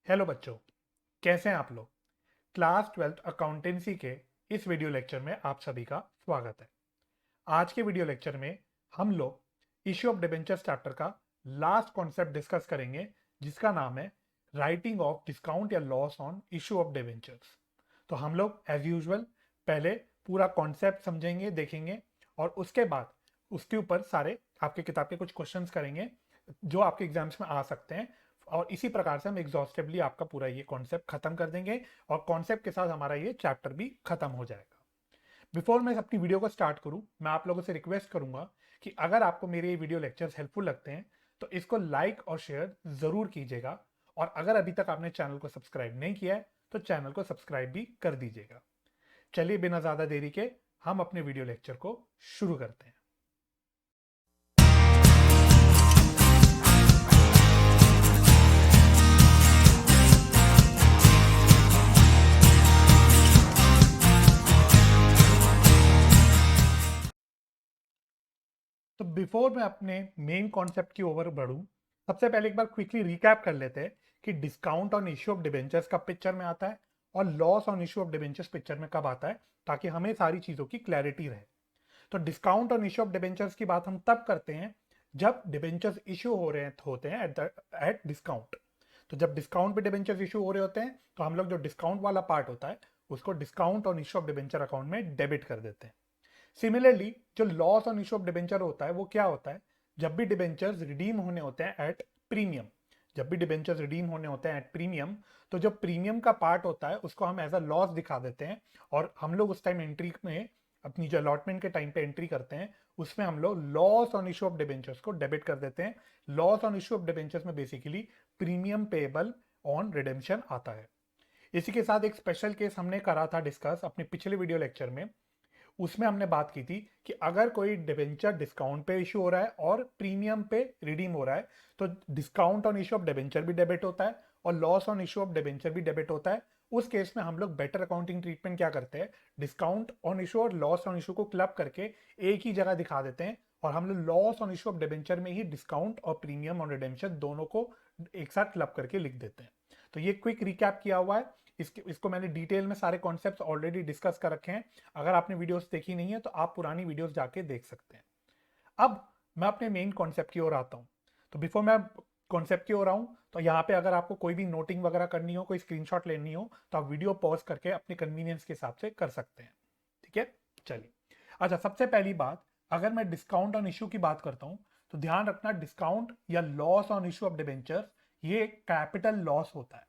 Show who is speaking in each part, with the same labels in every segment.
Speaker 1: Hello बच्चों, कैसे हैं आप लोग। क्लास 12th अकाउंटेंसी के इस वीडियो लेक्चर में आप सभी का स्वागत है। आज के वीडियो लेक्चर में हम लोग इश्यू ऑफ डिबेंचर्स चैप्टर का लास्ट कॉन्सेप्ट डिस्कस करेंगे, जिसका नाम है राइटिंग ऑफ डिस्काउंट या loss on issue of debentures. तो हम लोग एज यूजुअल पहले पूरा कॉन्सेप्ट समझेंगे, देखेंगे, और उसके बाद उसके ऊपर सारे आपके किताब के कुछ क्वेश्चंस करेंगे जो आपके एग्जाम्स में आ सकते हैं। और इसी प्रकार से हम एग्जॉस्टिवली आपका पूरा ये कॉन्सेप्ट खत्म कर देंगे और कॉन्सेप्ट के साथ हमारा ये चैप्टर भी खत्म हो जाएगा। बिफोर मैं अपनी वीडियो को स्टार्ट करूं, मैं आप लोगों से रिक्वेस्ट करूंगा कि अगर आपको मेरे ये वीडियो लेक्चर्स हेल्पफुल लगते हैं तो इसको लाइक और शेयर जरूर कीजिएगा। और अगर अभी तक आपने चैनल को सब्सक्राइब नहीं किया है तो चैनल को सब्सक्राइब भी कर दीजिएगा। चलिए बिना ज्यादा देरी के हम अपने वीडियो लेक्चर को शुरू करते हैं। तो बिफोर मैं अपने मेन कॉन्सेप्ट की ओर बढ़ूं, सबसे पहले एक बार क्विकली रिकैप कर लेते हैं कि discount on issue of debentures कब पिक्चर में आता है और loss on issue of debentures picture में कब आता है, ताकि हमें सारी चीजों की क्लैरिटी रहे। तो discount on issue of debentures की बात हम तब करते हैं जब डिबेंचर्स इश्यू हो रहे होते हैं एट डिस्काउंट। तो जब डिस्काउंट पे डिबेंचर्स इशू हो रहे होते हैं तो हम लोग जो डिस्काउंट वाला पार्ट होता है उसको discount on issue of debenture account में डेबिट कर देते हैं। सिमिलरली जो loss on issue of debenture होता है वो क्या होता है, जब भी डिबेंचर्स रिडीम होने होते हैं एट प्रीमियम। जब भी डिबेंचर्स रिडीम होने होते हैं एट प्रीमियम, तो जो प्रीमियम का पार्ट होता है उसको हम एज अ लॉस दिखा देते हैं। और हम लोग उस टाइम एंट्री में अपनी जो अलॉटमेंट के टाइम पे एंट्री करते हैं उसमें हम लोग loss on issue of debentures को डेबिट कर देते हैं। Loss on issue of debentures में basically premium payable on redemption आता है। इसी के साथ एक स्पेशल केस हमने करा था डिस्कस अपने पिछले वीडियो लेक्चर में। उसमें हमने बात की थी कि अगर कोई डिबेंचर डिस्काउंट पे इशू हो रहा है और प्रीमियम पे रिडीम हो रहा है तो discount on issue of debenture भी डेबिट होता है और loss on issue of debenture भी डेबिट होता है। उस केस में हम लोग बेटर अकाउंटिंग ट्रीटमेंट क्या करते हैं, डिस्काउंट ऑन इशू और लॉस ऑन इशू को क्लब करके एक ही जगह दिखा देते हैं और हम लोग loss on issue of debenture में ही डिस्काउंट और प्रीमियम ऑन रिडेम्पशन दोनों को एक साथ क्लब करके लिख देते हैं। तो ये क्विक रिकैप किया हुआ है। इसको मैंने डिटेल में सारे कॉन्सेप्ट्स ऑलरेडी डिस्कस कर रखे हैं। अगर आपने वीडियोस देखी नहीं है तो आप पुरानी वीडियोस जाके देख सकते हैं। अब मैं अपने मेन कॉन्सेप्ट की ओर आता हूं। तो बिफोर मैं कॉन्सेप्ट की ओर आऊं तो यहाँ पे अगर आपको कोई भी नोटिंग वगैरह करनी हो, कोई स्क्रीनशॉट लेनी हो, तो आप वीडियो पॉज करके अपने कन्वीनियंस के हिसाब से कर सकते हैं। ठीक है, चलिए। अच्छा, सबसे पहली बात, अगर मैं डिस्काउंट ऑन इश्यू की बात करता हूं तो ध्यान रखना डिस्काउंट या loss on issue of debenture ये कैपिटल लॉस होता है।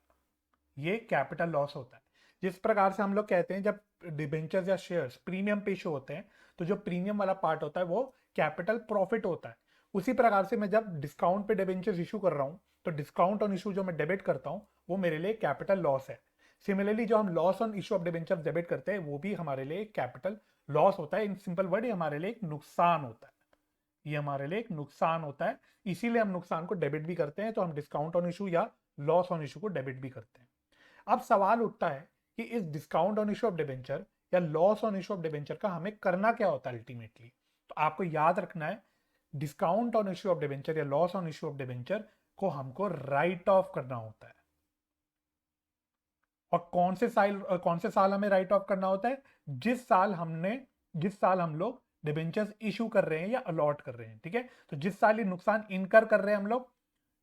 Speaker 1: ये कैपिटल लॉस होता है। जिस प्रकार से हम लोग कहते हैं जब डिबेंचर्स या शेयर्स प्रीमियम पे इशू होते हैं तो जो प्रीमियम वाला पार्ट होता है वो कैपिटल प्रॉफिट होता है। उसी प्रकार से मैं जब डिस्काउंट पे डिबेंचर्स इशू कर रहा हूं तो डिस्काउंट ऑन इशू जो मैं डेबिट करता हूं वो मेरे लिए कैपिटल लॉस है। सिमिलरली जो हम loss on issue of debentures debit करते हैं वो भी हमारे लिए कैपिटल लॉस होता है। इन सिंपल वर्ड ये हमारे लिए एक नुकसान होता है। ये हमारे लिए एक नुकसान होता है, इसीलिए हम नुकसान को डेबिट भी करते हैं। तो हम डिस्काउंट ऑन इशू या लॉस ऑन इशू को डेबिट भी करते हैं। अब सवाल उठता है कि इस discount on issue of debenture या loss on issue of debenture का हमें करना क्या होता है अल्टीमेटली। तो आपको याद रखना है discount on issue of debenture या loss on issue of debenture को हमको राइट ऑफ करना होता है। और कौन से साल हमें राइट ऑफ करना होता है, जिस साल हम लोग डिबेंचर्स इशू कर रहे हैं या अलॉट कर रहे हैं। ठीक है, तो जिस साल ये नुकसान इनकर कर रहे हैं हम लोग,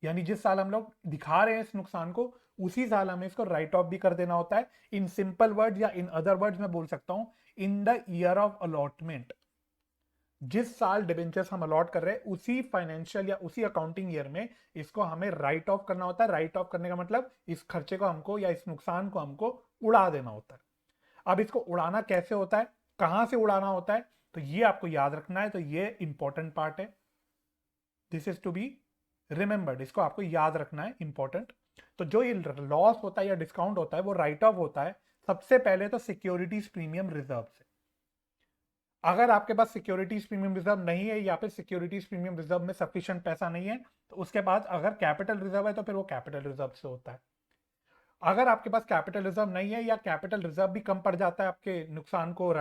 Speaker 1: यानी जिस साल हम लोग दिखा रहे हैं इस नुकसान को, उसी साल हमें इसको राइट ऑफ भी कर देना होता है। इन सिंपल वर्ड या इन अदर वर्ड्स में बोल सकता हूं, in the year of allotment. जिस साल डिबेंचर्स हम अलॉट कर रहे हैं उसी फाइनेंशियल या उसी अकाउंटिंग ईयर में इसको हमें राइट ऑफ करना होता है। राइट ऑफ करने का मतलब इस खर्चे को हमको या इस नुकसान को हमको उड़ा देना होता है। अब इसको उड़ाना कैसे होता है, कहां से उड़ाना होता है, तो ये आपको याद रखना है। तो ये इंपॉर्टेंट पार्ट है, this is to be remembered. इसको आपको याद रखना है, इंपॉर्टेंट। तो जो ये लॉस होता है या डिस्काउंट होता है वो राइट ऑफ होता है सबसे पहले तो सिक्योरिटीज प्रीमियम रिजर्व से। अगर आपके पास सिक्योरिटीज प्रीमियम रिजर्व नहीं है या फिर सिक्योरिटीज प्रीमियम रिजर्व में सफिशिएंट पैसा नहीं है तो उसके बाद अगर कैपिटल रिजर्व है तो फिर वो कैपिटल रिजर्व से होता है। अगर आपके पास कैपिटल रिजर्व नहीं है या कैपिटल रिजर्व भी कम पड़ जाता है आपके नुकसान को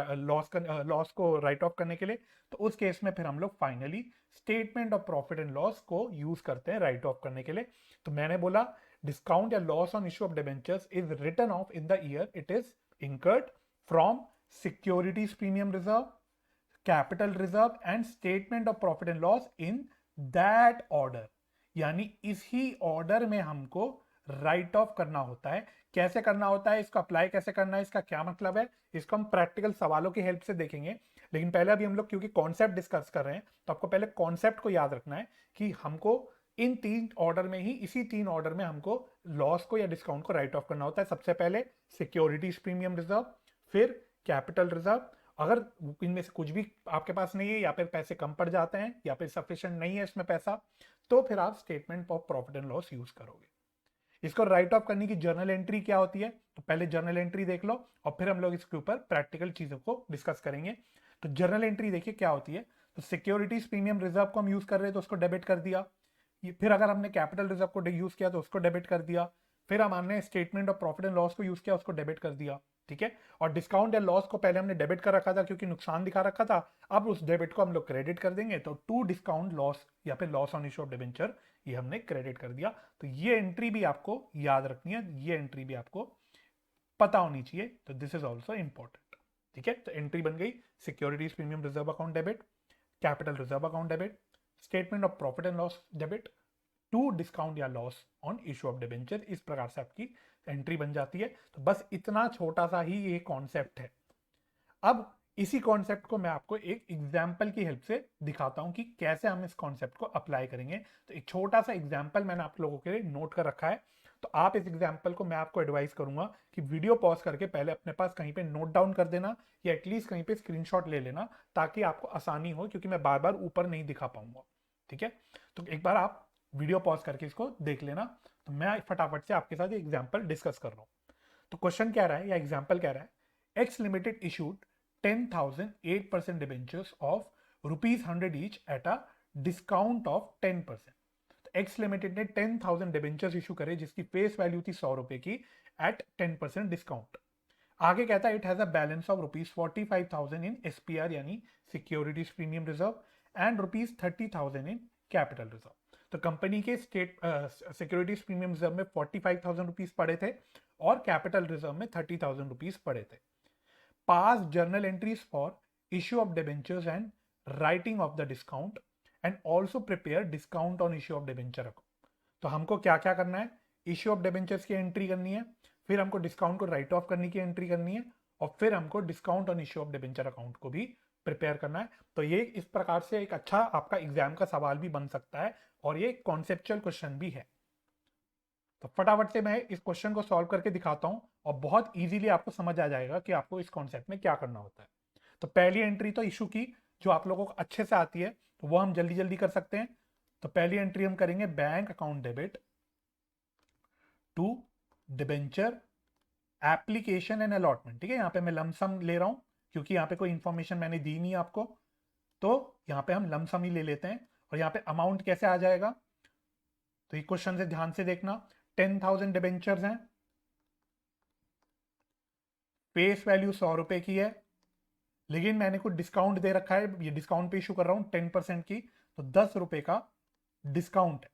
Speaker 1: लॉस को राइट ऑफ करने के लिए, तो उस केस में फिर हम लोग finally statement of profit and loss को यूज करते हैं राइट ऑफ करने के लिए। तो मैंने बोला discount या loss on issue of debentures is written off in the year it is incurred from securities premium reserve, capital reserve and statement of profit and loss in that order. यानी इसी order में हमको right of करना होता है। कैसे करना होता है, इसको अप्लाई कैसे करना है, इसका क्या मतलब है, इसको हम प्रैक्टिकल सवालों की हेल्प से देखेंगे। लेकिन पहले अभी हम लोग क्योंकि कॉन्सेप्ट डिस्कस कर रहे हैं तो आपको पहले कॉन्सेप्ट को याद रखना है कि हमको इन तीन ऑर्डर में ही, इसी तीन ऑर्डर में हमको लॉस को या डिस्काउंट को राइट ऑफ करना होता है। सबसे पहले सिक्योरिटीज प्रीमियम रिजर्व, फिर कैपिटल रिजर्व। अगर इनमें से कुछ भी आपके पास नहीं है या फिर पैसे कम पड़ जाते हैं या फिर सफिशिएंट नहीं है इसमें पैसा, तो फिर आप statement of profit and loss use करोगे। इसको राइट ऑफ करने की जर्नल एंट्री क्या होती है, तो पहले जर्नल एंट्री देख लो और फिर हम लोग इसके ऊपर प्रैक्टिकल चीजों को डिस्कस करेंगे। तो जर्नल एंट्री देखिए क्या होती है। तो सिक्योरिटीज प्रीमियम रिजर्व को हम यूज कर रहे हैं तो उसको डेबिट कर दिया। फिर अगर हमने कैपिटल रिजर्व को यूज किया तो उसको डेबिट कर दिया। फिर हमने statement of profit and loss को यूज किया, उसको डेबिट कर दिया। ठीक है, और डिस्काउंट या लॉस को पहले हमने डेबिट कर रखा था क्योंकि नुकसान दिखा रखा था, अब उस डेबिट को हम लोग क्रेडिट कर देंगे। तो टू डिस्काउंट लॉस या फिर loss on issue of debenture, ये हमने क्रेडिट कर दिया। तो ये एंट्री भी आपको याद रखनी है, ये एंट्री भी आपको पता होनी चाहिए। तो दिस इज ऑल्सो इंपॉर्टेंट। ठीक है, तो एंट्री बन गई securities premium reserve account debit, capital reserve account debit, statement of profit and loss debit, to discount या loss on issue of debenture. इस प्रकार से आपकी एंट्री बन जाती है। तो बस इतना छोटा सा ही ये कॉन्सेप्ट है। अब इसी कॉन्सेप्ट को मैं आपको एक एग्जाम्पल की हेल्प से दिखाता हूं कि कैसे हम इस कॉन्सेप्ट को अप्लाई करेंगे। तो एक छोटा सा एग्जाम्पल मैंने आप लोगों के लिए नोट कर रखा है। तो आप इस एग्जाम्पल को, मैं आपको एडवाइस करूंगा कि वीडियो पॉज करके पहले अपने पास कहीं पे नोट डाउन कर देना या एटलीस्ट कहीं पे स्क्रीनशॉट ले लेना, ताकि आपको आसानी हो, क्योंकि मैं बार बार ऊपर नहीं दिखा पाऊंगा। ठीक है, तो एक बार आप वीडियो पॉज करके इसको देख लेना। तो मैं फटाफट से आपके साथ ये एग्जाम्पल डिस्कस कर रहा हूं। तो क्वेश्चन कह रहा है या एग्जाम्पल कह रहा है, x limited issued 10,000 8% debentures of ₹100 each at a discount of 10%। तो एक्स लिमिटेड ने 10,000 डिबेंचर्स इशू करे जिसकी फेस वैल्यू थी 100 रुपए की एट 10% डिस्काउंट। आगे कहता है it has a balance of ₹45,000 in SPR यानी securities premium reserve and ₹30,000 in capital reserve. तो कंपनी के स्टेट सिक्योरिटीज प्रीमियम रिजर्व में ₹45,000 पड़े थे और कैपिटल रिजर्व में ₹30,000 पड़े थे। पास journal entries for issue of debentures and writing off the discount and also prepare discount on issue of debenture account. तो हमको क्या क्या करना है, इश्यू ऑफ डिबेंचर्स की एंट्री करनी है, फिर हमको डिस्काउंट को राइट ऑफ करने की एंट्री करनी है, और फिर हमको discount on issue of debenture account को भी प्रिपेयर करना है। तो ये इस प्रकार से एक अच्छा आपका एग्जाम का सवाल भी बन सकता है और ये कॉन्सेप्चुअल क्वेश्चन भी है। तो फटाफट से मैं इस क्वेश्चन को सॉल्व करके दिखाता हूं और बहुत इजीली आपको समझ आ जाएगा कि आपको इस कॉन्सेप्ट में क्या करना होता है। तो पहली एंट्री तो इशू की जो आप लोगों को अच्छे से आती है तो वो हम जल्दी जल्दी कर सकते हैं। तो पहली एंट्री हम करेंगे bank account debit to debenture application and allotment. ठीक है, यहां पे मैं लमसम ले रहा हूं क्योंकि यहां पे कोई इंफॉर्मेशन मैंने दी नहीं आपको, तो यहां पे हम लमसम ही ले लेते हैं। और यहां पे अमाउंट कैसे आ जाएगा, तो ये क्वेश्चन से ध्यान से देखना। 10,000 डिबेंचर्स हैं, फेस वैल्यू 100 रुपए की है, लेकिन मैंने कुछ डिस्काउंट दे रखा है, ये डिस्काउंट पे इशू कर रहा हूं 10% की, तो 10 रुपए का डिस्काउंट है।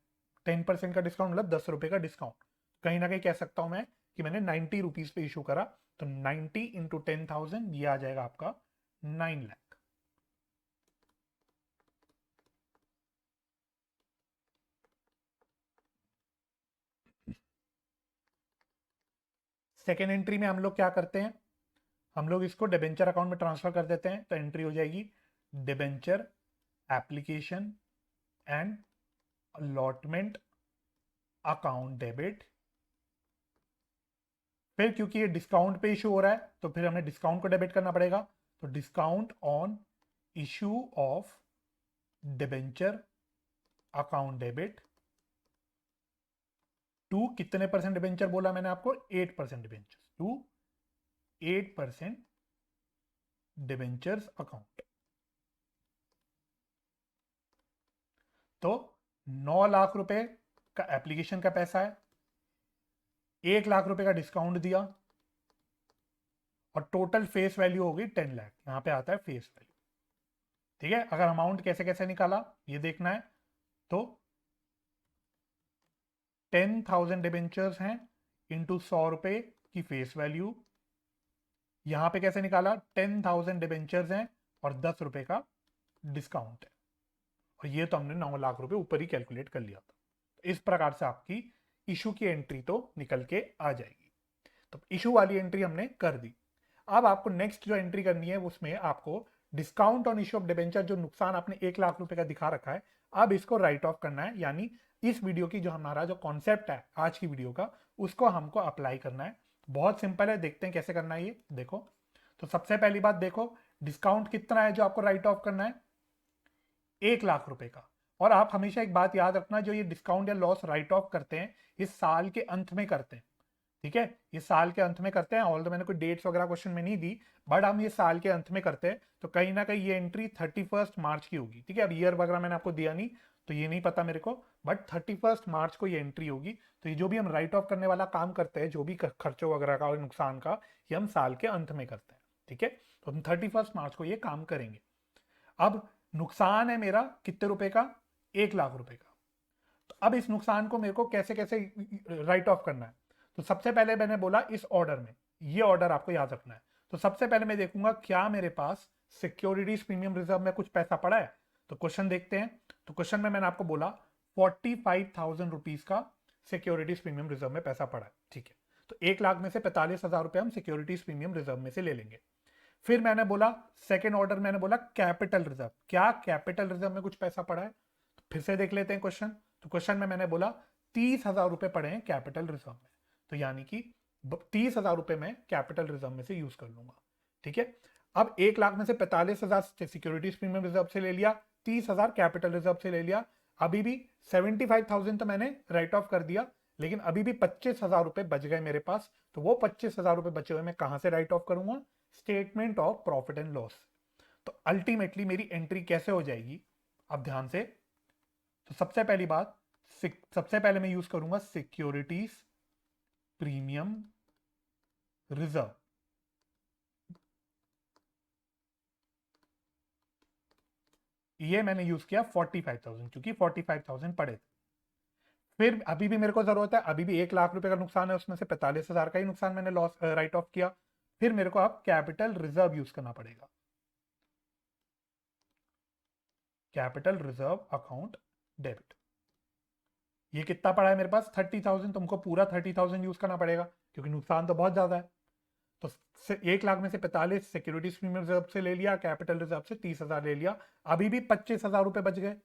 Speaker 1: 10% का डिस्काउंट मतलब 10 रुपए का डिस्काउंट। कहीं ना कहीं कह सकता हूं मैं कि मैंने 90 रुपीज पे इशू करा। तो 90 इंटू 10,000 ये आ जाएगा आपका 9 लाख। सेकेंड एंट्री में हम लोग क्या करते हैं, हम लोग इसको डिबेंचर अकाउंट में ट्रांसफर कर देते हैं। तो एंट्री हो जाएगी debenture application and allotment account debit. फिर क्योंकि ये डिस्काउंट पे इशू हो रहा है तो फिर हमें डिस्काउंट को डेबिट करना पड़ेगा। तो discount on issue of debenture account debit to कितने परसेंट डिबेंचर बोला मैंने आपको, 8% डिबेंचर टू 8% डिबेंचर्स अकाउंट। तो 9 लाख रुपए का एप्लीकेशन का पैसा है, 1 लाख रुपए का डिस्काउंट दिया और टोटल फेस वैल्यू होगी 10 लाख। यहां पे आता है फेस वैल्यू। ठीक है, अगर अमाउंट कैसे कैसे निकाला ये देखना है तो 10,000 डिबेंचर्स हैं इंटू 100 रुपए की फेस वैल्यू। यहां पे कैसे निकाला, 10,000 डिबेंचर्स हैं और 10 रुपए का डिस्काउंट है, और ये तो हमने 9 लाख रुपए ऊपर ही कैलकुलेट कर लिया था। तो इस प्रकार से आपकी इशू की एंट्री तो निकल के आ जाएगी। तो इशू वाली एंट्री हमने कर दी। अब आपको नेक्स्ट जो एंट्री करनी है उसमें आपको discount on issue of debenture, जो नुकसान आपने 1 लाख रुपए का दिखा रखा है, अब इसको राइट ऑफ करना है। यानी इस वीडियो की जो हमारा जो कॉन्सेप्ट है आज की वीडियो का, उसको हमको अप्लाई करना है। बहुत सिंपल है, देखते हैं कैसे करना है ये। देखो, तो सबसे पहली बात देखो, डिस्काउंट कितना है जो आपको राइट ऑफ करना है, 1 लाख रुपए का। और आप हमेशा एक बात याद रखना, जो ये डिस्काउंट या लॉस राइट ऑफ करते हैं इस साल के अंत में करते हैं, ठीक है, ये साल के अंत में करते हैं। ऑल तो मैंने कोई डेट्स वगैरह क्वेश्चन में नहीं दी, बट हम ये साल के अंत में करते हैं। तो कहीं ना कहीं ये एंट्री 31 मार्च की होगी, ठीक है। अब ईयर वगैरह मैंने आपको दिया नहीं तो ये नहीं पता मेरे को, बट 31 मार्च को ये एंट्री होगी। तो ये जो भी हम राइट ऑफ करने वाला काम करते हैं, जो भी खर्चों वगैरह का और नुकसान का, ये हम साल के अंत में करते हैं, ठीक है। तो हम 31 मार्च को ये काम करेंगे। अब नुकसान है मेरा कितने रुपए का, 1 लाख रुपए का। तो अब इस नुकसान को मेरे को कैसे कैसे राइट ऑफ करना है। तो सबसे पहले मैंने बोला इस ऑर्डर में, ये ऑर्डर आपको याद रखना है। तो सबसे पहले मैं देखूंगा क्या मेरे पास सिक्योरिटीज प्रीमियम रिजर्व में कुछ पैसा पड़ा है। तो क्वेश्चन देखते हैं। तो क्वेश्चन में मैंने आपको बोला 45,000 रुपीज का सिक्योरिटीज प्रीमियम रिजर्व में पैसा पड़ा है, ठीक है। तो 1 लाख में से 45,000 रुपए हम सिक्योरिटीज प्रीमियम रिजर्व में से ले लेंगे। फिर मैंने बोला सेकेंड ऑर्डर, मैंने बोला कैपिटल रिजर्व, क्या कैपिटल रिजर्व में कुछ पैसा पड़ा है। तो फिर से देख लेते हैं क्वेश्चन। तो क्वेश्चन में मैंने बोला 30,000 रुपए पड़े हैं कैपिटल रिजर्व में, तो यानी कि 30,000 रुपए मैं कैपिटल रिजर्व में से यूज कर लूंगा, ठीक है। अब 1 लाख में से 45,000 सिक्योरिटीज प्रीमियम रिजर्व से ले लिया, 30,000 कैपिटल रिजर्व से ले लिया। अभी भी 75,000 तो मैंने राइट ऑफ कर दिया, लेकिन अभी भी 25,000 रुपए बच गए मेरे पास। तो वो 25,000 रुपए बचे हुए मैं कहां से राइट ऑफ करूंगा, statement of profit and loss. तो अल्टीमेटली मेरी एंट्री कैसे हो जाएगी, अब ध्यान से। तो सबसे पहली बात, सबसे पहले मैं यूज करूंगा सिक्योरिटीज प्रीमियम रिजर्व। ये मैंने यूज किया 45,000, क्योंकि 45,000 पड़े थे। फिर अभी भी मेरे को जरूरत है, अभी भी 1 लाख रुपए का नुकसान है, उसमें से 45,000 का ही नुकसान मैंने लॉस राइट ऑफ किया। फिर मेरे को अब कैपिटल रिजर्व यूज करना पड़ेगा, कैपिटल रिजर्व अकाउंट डेबिट। ये कितना पड़ा है मेरे पास, 30,000। तुमको पूरा 30,000 यूज करना पड़ेगा, क्योंकि नुकसान तो बहुत ज्यादा है। तो 1 लाख में से 45 सिक्योरिटीज प्रीमियम रिजर्व से ले लिया, कैपिटल रिजर्व से 30,000 ले लिया। अभी भी 25,000 रुपए बच गए,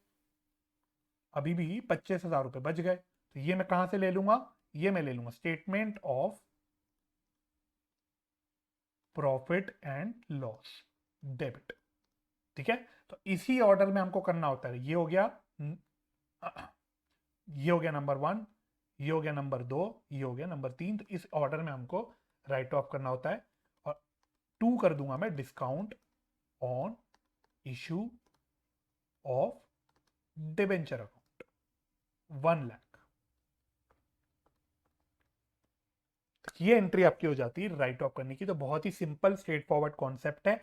Speaker 1: अभी भी 25,000 रुपए बच गए। तो ये मैं कहां से ले लूंगा, ये मैं ले लूंगा statement of profit and loss debit, ठीक है। तो इसी ऑर्डर में हमको करना होता है। ये हो गया, ये हो गया नंबर 1, ये हो गया नंबर 2, ये हो गया नंबर 3। तो इस ऑर्डर में हमको राइट ऑफ करना होता है। और 2 कर दूंगा मैं discount on issue of debenture account, 1 lakh. ये एंट्री आपकी हो जाती है राइट ऑफ करने की। तो बहुत ही सिंपल स्ट्रेट फॉरवर्ड कॉन्सेप्ट है।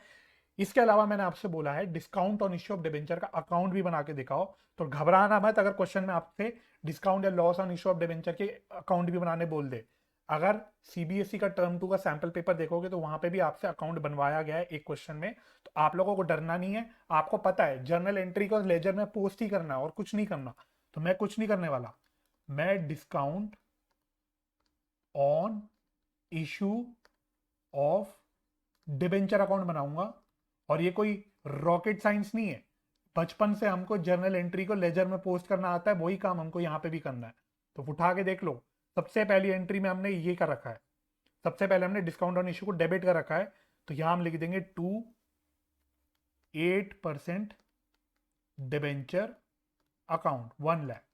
Speaker 1: इसके अलावा मैंने आपसे बोला है discount on issue of debenture का अकाउंट भी बना के दिखाओ। तो घबराना मत अगर क्वेश्चन में आपसे डिस्काउंट या loss on issue of debenture के अकाउंट भी बनाने बोल दे। अगर सीबीएसई का टर्म 2 का सैंपल पेपर देखोगे तो वहां पे भी आपसे अकाउंट बनवाया गया है एक क्वेश्चन में। तो आप लोगों को डरना नहीं है, आपको पता है जर्नल एंट्री को लेजर में पोस्ट ही करना और कुछ नहीं करना। तो मैं कुछ नहीं करने वाला, मैं discount on issue of debenture account बनाऊंगा। और ये कोई रॉकेट साइंस नहीं है, बचपन से हमको जर्नल एंट्री को लेजर में पोस्ट करना आता है, वही काम हमको यहां पे भी करना है। तो उठा के देख लो, सबसे पहली एंट्री में हमने ये कर रखा है, सबसे पहले हमने डिस्काउंट ऑन इशू को डेबिट कर रखा है। तो यहां हम लिख देंगे 8% डिबेंचर अकाउंट 1 लाख।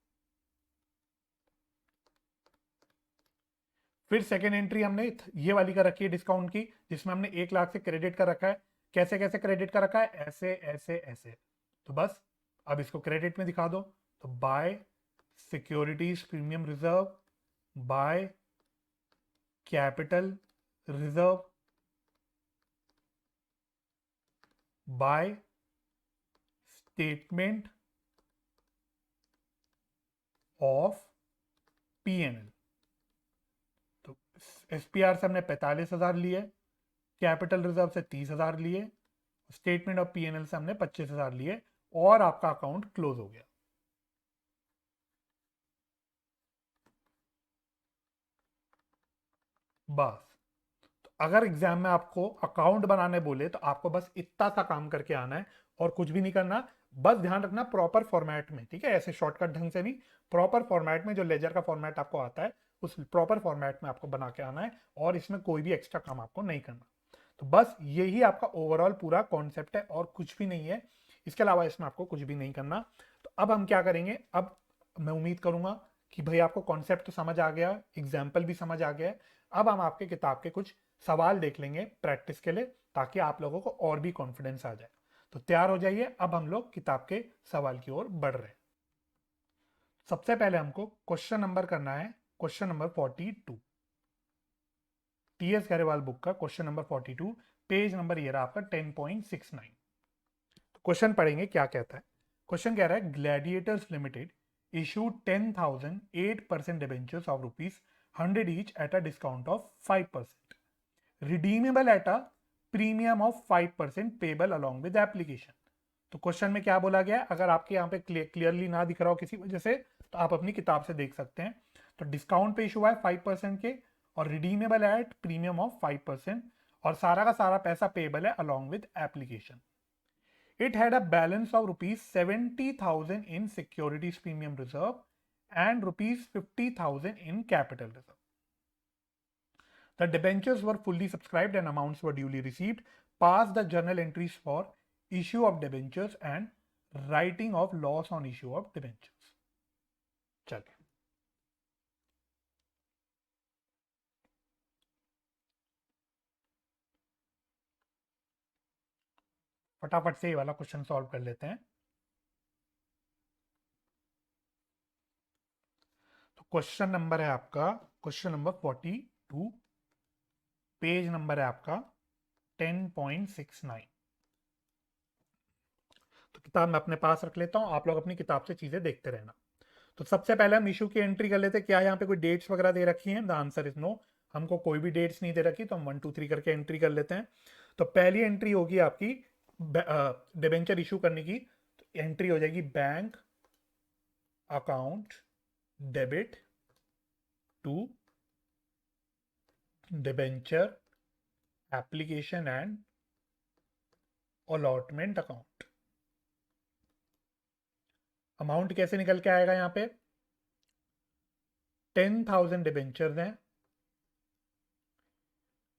Speaker 1: फिर सेकेंड एंट्री हमने ये वाली कर रखी है डिस्काउंट की, जिसमें हमने 1 लाख से क्रेडिट कर रखा है। कैसे कैसे क्रेडिट कर रखा है, ऐसे ऐसे ऐसे। तो बस अब इसको क्रेडिट में दिखा दो। तो by securities premium reserve, by capital reserve, by statement of P&L। तो SPR से हमने 45,000 लिए, कैपिटल रिजर्व से 30,000 लिए, स्टेटमेंट ऑफ P&L से हमने 25,000 लिए और आपका अकाउंट क्लोज हो गया। बस। तो अगर एग्जाम में आपको अकाउंट बनाने बोले तो आपको बस इतना सा काम करके आना है और कुछ भी नहीं करना। बस ध्यान रखना प्रॉपर फॉर्मेट में, ठीक है, ऐसे शॉर्टकट ढंग से नहीं, प्रॉपर फॉर्मेट में, जो लेजर का फॉर्मेट आपको आता है उस प्रॉपर फॉर्मेट में आपको बना के आना है और इसमें कोई भी एक्स्ट्रा काम आपको नहीं करना। तो बस यही आपका ओवरऑल पूरा कॉन्सेप्ट है और कुछ भी नहीं है, इसके अलावा इसमें आपको कुछ भी नहीं करना। तो अब हम क्या करेंगे, अब मैं उम्मीद करूंगा कि भाई आपको कॉन्सेप्ट तो समझ आ गया, एग्जाम्पल भी समझ आ गया है। अब हम आपके किताब के कुछ सवाल देख लेंगे प्रैक्टिस के लिए, ताकि आप लोगों को और भी कॉन्फिडेंस आ जाए। तो तैयार हो जाइए, अब हम लोग किताब के सवाल की ओर बढ़ रहे हैं। सबसे पहले हमको क्वेश्चन नंबर करना है, question number 42, TS Grewal book का क्वेश्चन नंबर 42, पेज नंबर ये रहा आपका 10.69। तो क्वेश्चन पढ़ेंगे क्या कहता है। क्वेश्चन कह रहा है Gladiators limited issued 10,000 8% debentures of rupees 100 each at a discount of 5%, redeemable at a premium of 5% payable along with application। तो क्वेश्चन में क्या बोला गया है, अगर आपके यहाँ पे क्लियरली ना दिख रहा हो किसी वजह से तो आप अपनी किताब से देख सकते हैं। तो डिस्काउंट पे इशू है 5% के और रिडीमेबल एट प्रीमियम ऑफ 5% और सारा का सारा पैसा पेबल है along with application. It had a balance of rupees 70,000 in securities premium reserve and rupees 50,000 in capital reserve. The debentures were fully subscribed and amounts were duly received. Pass the journal entries for issue of debentures and writing of loss on issue of debentures. चलिए फटाफट से ये वाला question solve कर लेते हैं। तो question number है आपका, क्वेश्चन नंबर 42, पेज नंबर है आपका 10.69। तो किताब मैं अपने पास रख लेता हूं, आप लोग अपनी किताब से चीजें देखते रहना। तो सबसे पहले हम इशू की एंट्री कर लेते हैं। क्या यहाँ पे कोई डेट्स वगैरह दे रखी हैं? द आंसर इज नो, हमको कोई भी डेट्स नहीं दे रखी, तो हम 1 2 3 करके एंट्री कर लेते हैं। तो पहली एंट्री होगी आपकी डिबेंचर इशू करने की, तो एंट्री हो जाएगी bank account debit to debenture application and allotment account. Amount कैसे निकल के आएगा? यहाँ पे 10,000 डिबेंचर्स हैं,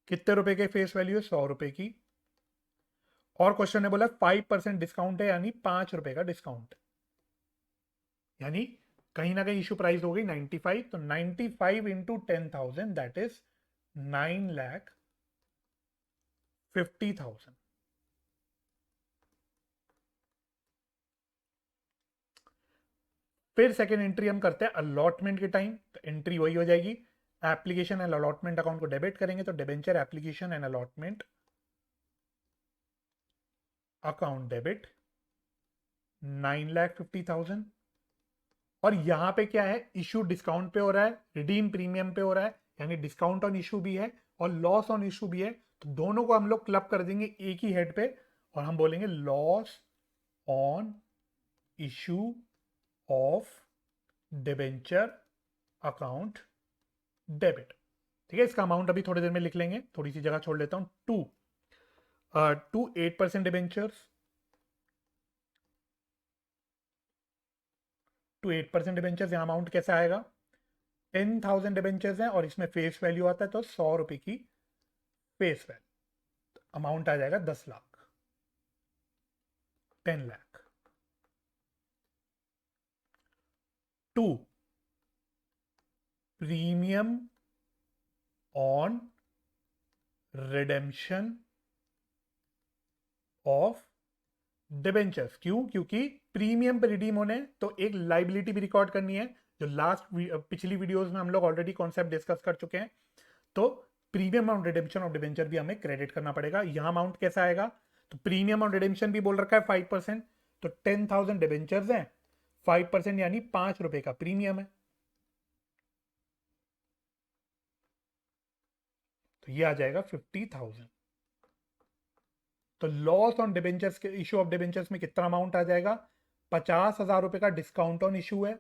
Speaker 1: कितने रुपए के फेस वैल्यू है? 100 रुपए की। और क्वेश्चन ने बोला 5% डिस्काउंट है, यानी 5 रुपए का डिस्काउंट, यानी कहीं ना कहीं इशू प्राइस हो गई 95। तो 95 इंटू 10,000 दैट इज 9,50,000। फिर सेकेंड एंट्री हम करते हैं अलॉटमेंट के टाइम, तो एंट्री वही हो जाएगी, एप्लीकेशन एंड अलॉटमेंट अकाउंट को डेबिट करेंगे, तो debenture application and allotment account debit 9,50,000। और यहां पे क्या है, इशू डिस्काउंट पे हो रहा है, रिडीम प्रीमियम पे हो रहा है, यानी डिस्काउंट ऑन इशू भी है और लॉस ऑन इशू भी है। तो दोनों को हम लोग क्लब कर देंगे एक ही हेड पे और हम बोलेंगे loss on issue of debenture account debit. ठीक है, इसका अमाउंट अभी थोड़ी देर में लिख लेंगे, थोड़ी सी जगह छोड़ लेता हूं। टू 8% डिबेंचर्स, टू 8% डिबेंचर्स, यहां अमाउंट कैसे आएगा? 10,000 डिबेंचर्स हैं और इसमें फेस वैल्यू आता है तो 100 रुपए की फेस वैल्यू, अमाउंट आ जाएगा 10 lakh, 10 lakh. To premium on redemption of debentures. क्यों? क्योंकि प्रीमियम पे रिडीम होने तो एक लाइबिलिटी भी रिकॉर्ड करनी है, जो लास्ट पिछली वीडियोस में हम लोग ऑलरेडी कॉन्सेप्ट डिस्कस कर चुके हैं। तो premium on redemption of debenture भी हमें क्रेडिट करना पड़ेगा। यहां अमाउंट कैसा आएगा? तो प्रीमियम ऑन रिडेम्पशन भी बोल रखा है 5%, तो 10,000 डिबेंचर्स हैं, 5% यानी 5 रुपए का प्रीमियम है। तो ये आ जाएगा 50,000। तो लॉस ऑन डिबेंचर्स के इशू ऑफ डिबेंचर्स में कितना अमाउंट आ जाएगा? 50,000 रुपए का डिस्काउंट ऑन इशू है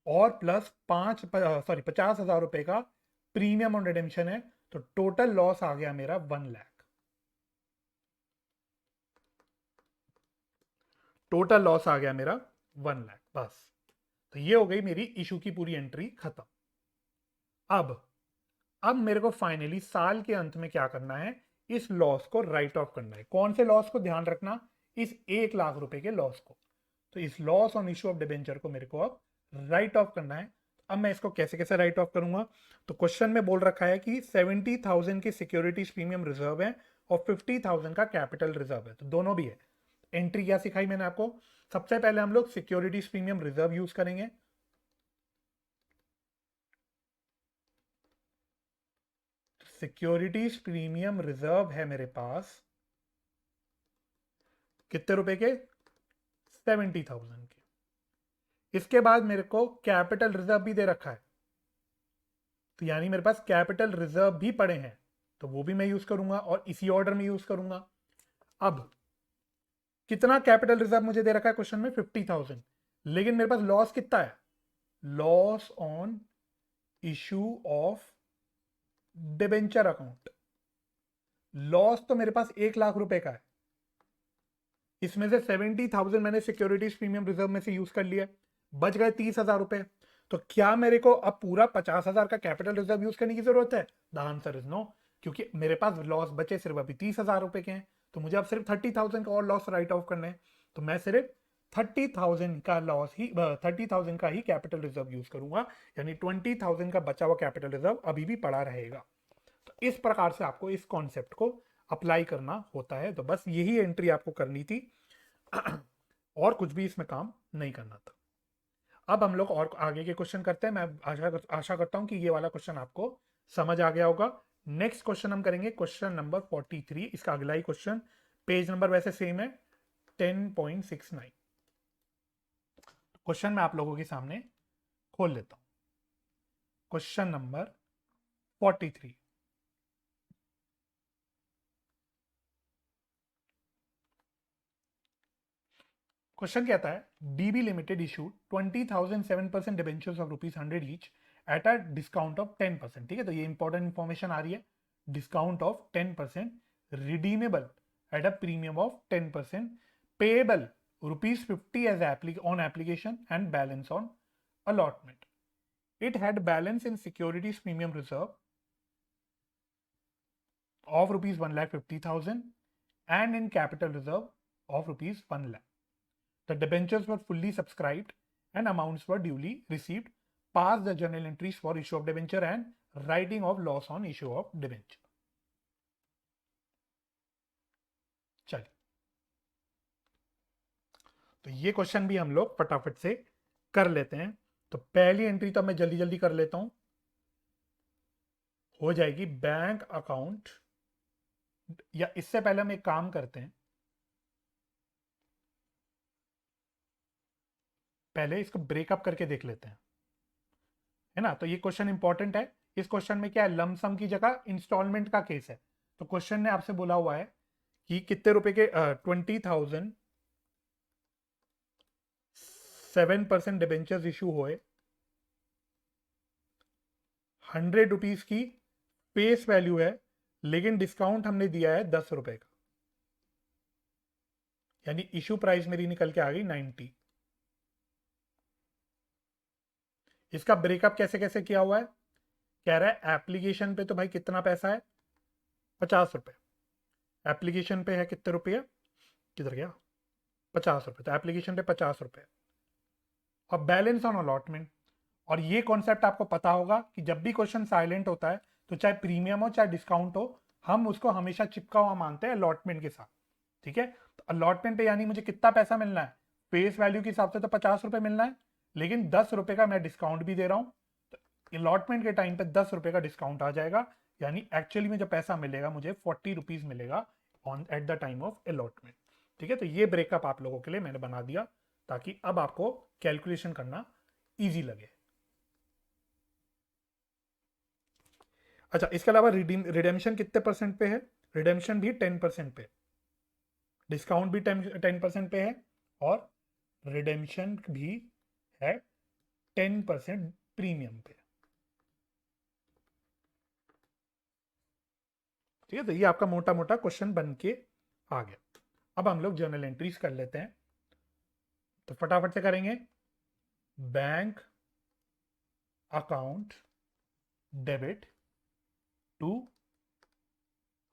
Speaker 1: और प्लस 50,000 रुपए का प्रीमियम ऑन रिडेम्पशन है। तो टोटल लॉस आ गया मेरा 1 लाख। टोटल लॉस आ गया मेरा 1 लाख। बस, तो ये हो गई मेरी इशू की पूरी एंट्री खत्म। अब मेरे को फाइनली साल के अंत में क्या करना है? इस लॉस को राइट ऑफ करना है। कौन से लॉस को? ध्यान रखना, इस 1 लाख रुपए के लॉस को। तो इस loss on issue of debenture को मेरे को अब राइट ऑफ करना है। अब मैं इसको कैसे कैसे राइट ऑफ करूंगा? तो क्वेश्चन में बोल रखा है कि 70,000 की सिक्योरिटीज प्रीमियम रिजर्व है और 50,000 का कैपिटल रिजर्व है, तो दोनों भी है। एंट्री क्या सिखाई मैंने आपको? सबसे पहले हम लोग सिक्योरिटीज प्रीमियम रिजर्व यूज करेंगे। सिक्योरिटीज प्रीमियम रिजर्व है मेरे पास कितने रुपए के? 70,000 के। इसके बाद मेरे को कैपिटल रिजर्व भी दे रखा है, तो यानी मेरे पास कैपिटल रिजर्व भी पड़े हैं, तो वो भी मैं यूज करूंगा और इसी ऑर्डर में यूज करूंगा। अब कितना कैपिटल रिजर्व मुझे दे रखा है क्वेश्चन में? 50,000। लेकिन मेरे पास लॉस कितना है? Loss on issue of debenture account. Loss तो मेरे पास 1 लाख रुपए का है, इसमें से 70,000 मैंने सिक्योरिटीज प्रीमियम रिजर्व में से यूज कर लिया, बच गए 30,000 रुपए। तो क्या मेरे को अब पूरा 50,000 का कैपिटल रिजर्व यूज करने की जरूरत है? द आंसर इज नो, क्योंकि मेरे पास लॉस बचे सिर्फ अभी 30,000 रुपए के हैं। तो मुझे अब सिर्फ 30,000 का और लॉस राइट ऑफ करना है, तो मैं सिर्फ 30,000 का लॉस ही 30,000 का ही कैपिटल रिजर्व यूज करूंगा, यानी 20,000 का बचा हुआ कैपिटल रिजर्व अभी भी पड़ा रहेगा। तो इस प्रकार से आपको इस कॉन्सेप्ट को अप्लाई करना होता है। तो बस यही एंट्री आपको करनी थी और कुछ भी इसमें काम नहीं करना था। अब हम लोग और आगे के क्वेश्चन करते हैं। मैं आशा करता हूं कि ये वाला क्वेश्चन आपको समझ आ गया होगा। नेक्स्ट क्वेश्चन हम करेंगे क्वेश्चन नंबर 43। इसका अगला ही क्वेश्चन, पेज नंबर वैसे सेम है 10.69। क्वेश्चन मैं आप लोगों के सामने खोल लेता हूं। Question number 43। क्वेश्चन कहता है, dB limited issued 20,000 7% debentures of ₹100 each at a discount of 10%। ठीक है, तो ये इंपॉर्टेंट इंफॉर्मेशन आ रही है। Discount of 10%, redeemable at a premium of 10%, payable ₹50 as on application and balance on allotment. It had balance in securities premium reserve of ₹1,50,000 and in capital reserve of ₹1 lakh. The debentures were fully subscribed and amounts were duly received. Pass the journal entries for issue of debenture and writing of loss on issue of debenture. चलिए, तो ये question भी हम लोग फटाफट से कर लेते हैं। तो पहली एंट्री तो मैं जल्दी जल्दी कर लेता हूं, हो जाएगी बैंक अकाउंट, या इससे पहले हम एक काम करते हैं, पहले इसको ब्रेकअप करके देख लेते हैं, है ना। तो ये क्वेश्चन इंपॉर्टेंट है। इस क्वेश्चन में क्या है? लमसम की जगह इंस्टॉलमेंट का केस है। तो क्वेश्चन ने आपसे बोला हुआ है कि कितने रुपए के 20,000 7% डिबेंचर्स इशू हुए, ₹100 की फेस वैल्यू है, लेकिन डिस्काउंट हमने दिया है 10 रुपए का, यानी इशू प्राइस मेरी निकल के आ गई 90। इसका ब्रेकअप कैसे कैसे किया हुआ है? कह रहा है एप्लीकेशन पे तो भाई कितना पैसा है? 50 रुपए। एप्लीकेशन पे है कितने रुपये? किधर गया? 50 रुपए। तो एप्लीकेशन पे 50 रुपए और बैलेंस ऑन अलॉटमेंट। और ये कॉन्सेप्ट आपको पता होगा कि जब भी क्वेश्चन साइलेंट होता है, तो चाहे प्रीमियम हो चाहे डिस्काउंट हो, हम उसको हमेशा चिपका हुआ मानते हैं अलॉटमेंट के साथ। ठीक है, तो अलॉटमेंट पे यानी मुझे कितना पैसा मिलना है? फेस वैल्यू के हिसाब से तो 50 रुपए मिलना है, लेकिन 10 रुपए का मैं डिस्काउंट भी दे रहा हूं। तो अलॉटमेंट के टाइम पे 10 रुपए का डिस्काउंट आ जाएगा, यानी एक्चुअली में जो पैसा मिलेगा मुझे 40 रुपीज मिलेगा on at the time of allotment. ठीक है, तो ये ब्रेकअप आप लोगों के लिए मैंने बना दिया, ताकि अब आपको कैलकुलेशन करना इजी लगे। अच्छा, इसके अलावा रिडेम्शन कितने परसेंट पे है? रिडेम्शन भी 10% पे, डिस्काउंट भी 10% पे है, और रिडेम्शन भी है 10% प्रीमियम पे। ठीक है, तो ये आपका मोटा मोटा क्वेश्चन बन के आ गया। अब हम लोग जर्नल एंट्रीज कर लेते हैं, तो फटाफट से करेंगे। बैंक अकाउंट डेबिट टू,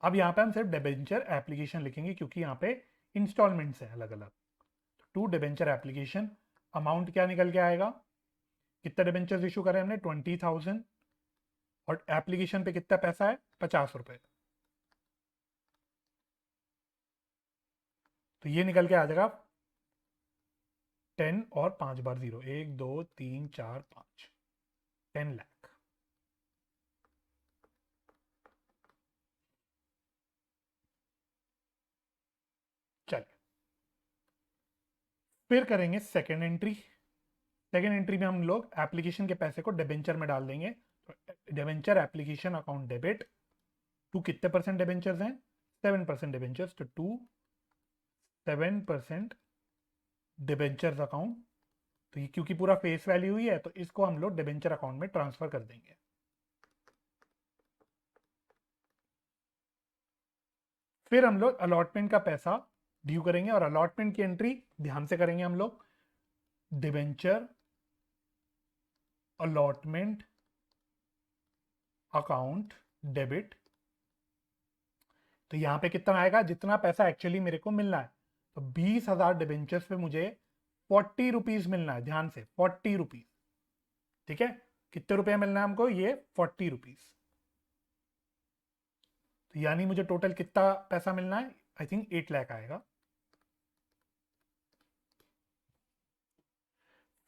Speaker 1: अब यहाँ पे हम सिर्फ डिबेंचर एप्लीकेशन लिखेंगे क्योंकि यहाँ पे इंस्टॉलमेंट्स है अलग अलग। टू डिबेंचर एप्लीकेशन, अमाउंट क्या निकल के आएगा? कितने डिबेंचर्स इशू करें हमने? 20,000, और एप्लीकेशन पे कितना पैसा है? 50 रुपए। तो ये निकल के आ जाएगा 10 और 5 बार 0, 1 2 3 4 5, 10 लाख। चलिए, फिर करेंगे सेकेंड एंट्री। सेकेंड एंट्री में हम लोग एप्लीकेशन के पैसे को डिबेंचर में डाल देंगे। तो debenture application account debit to, कितने परसेंट डिबेंचर्स हैं? 7% डिबेंचर्स, तो टू 7% डिबेंचर्स अकाउंट। तो ये क्योंकि पूरा फेस वैल्यू ही है तो इसको हम लोग डिबेंचर अकाउंट में ट्रांसफर कर देंगे। फिर हम लोग अलॉटमेंट का पैसा ड्यू करेंगे, और अलॉटमेंट की एंट्री ध्यान से करेंगे हम लोग। डिबेंचर अलॉटमेंट अकाउंट डेबिट, तो यहां पे कितना आएगा? जितना पैसा एक्चुअली मेरे को मिलना है। तो 20,000 डिबेंचर्स पे मुझे 40 रुपीज मिलना है, ध्यान से 40 रुपीज। ठीक है, कितने रुपए मिलना है हमको? ये 40 रुपीज। तो यानी मुझे टोटल कितना पैसा मिलना है? आई थिंक 8 लाख आएगा।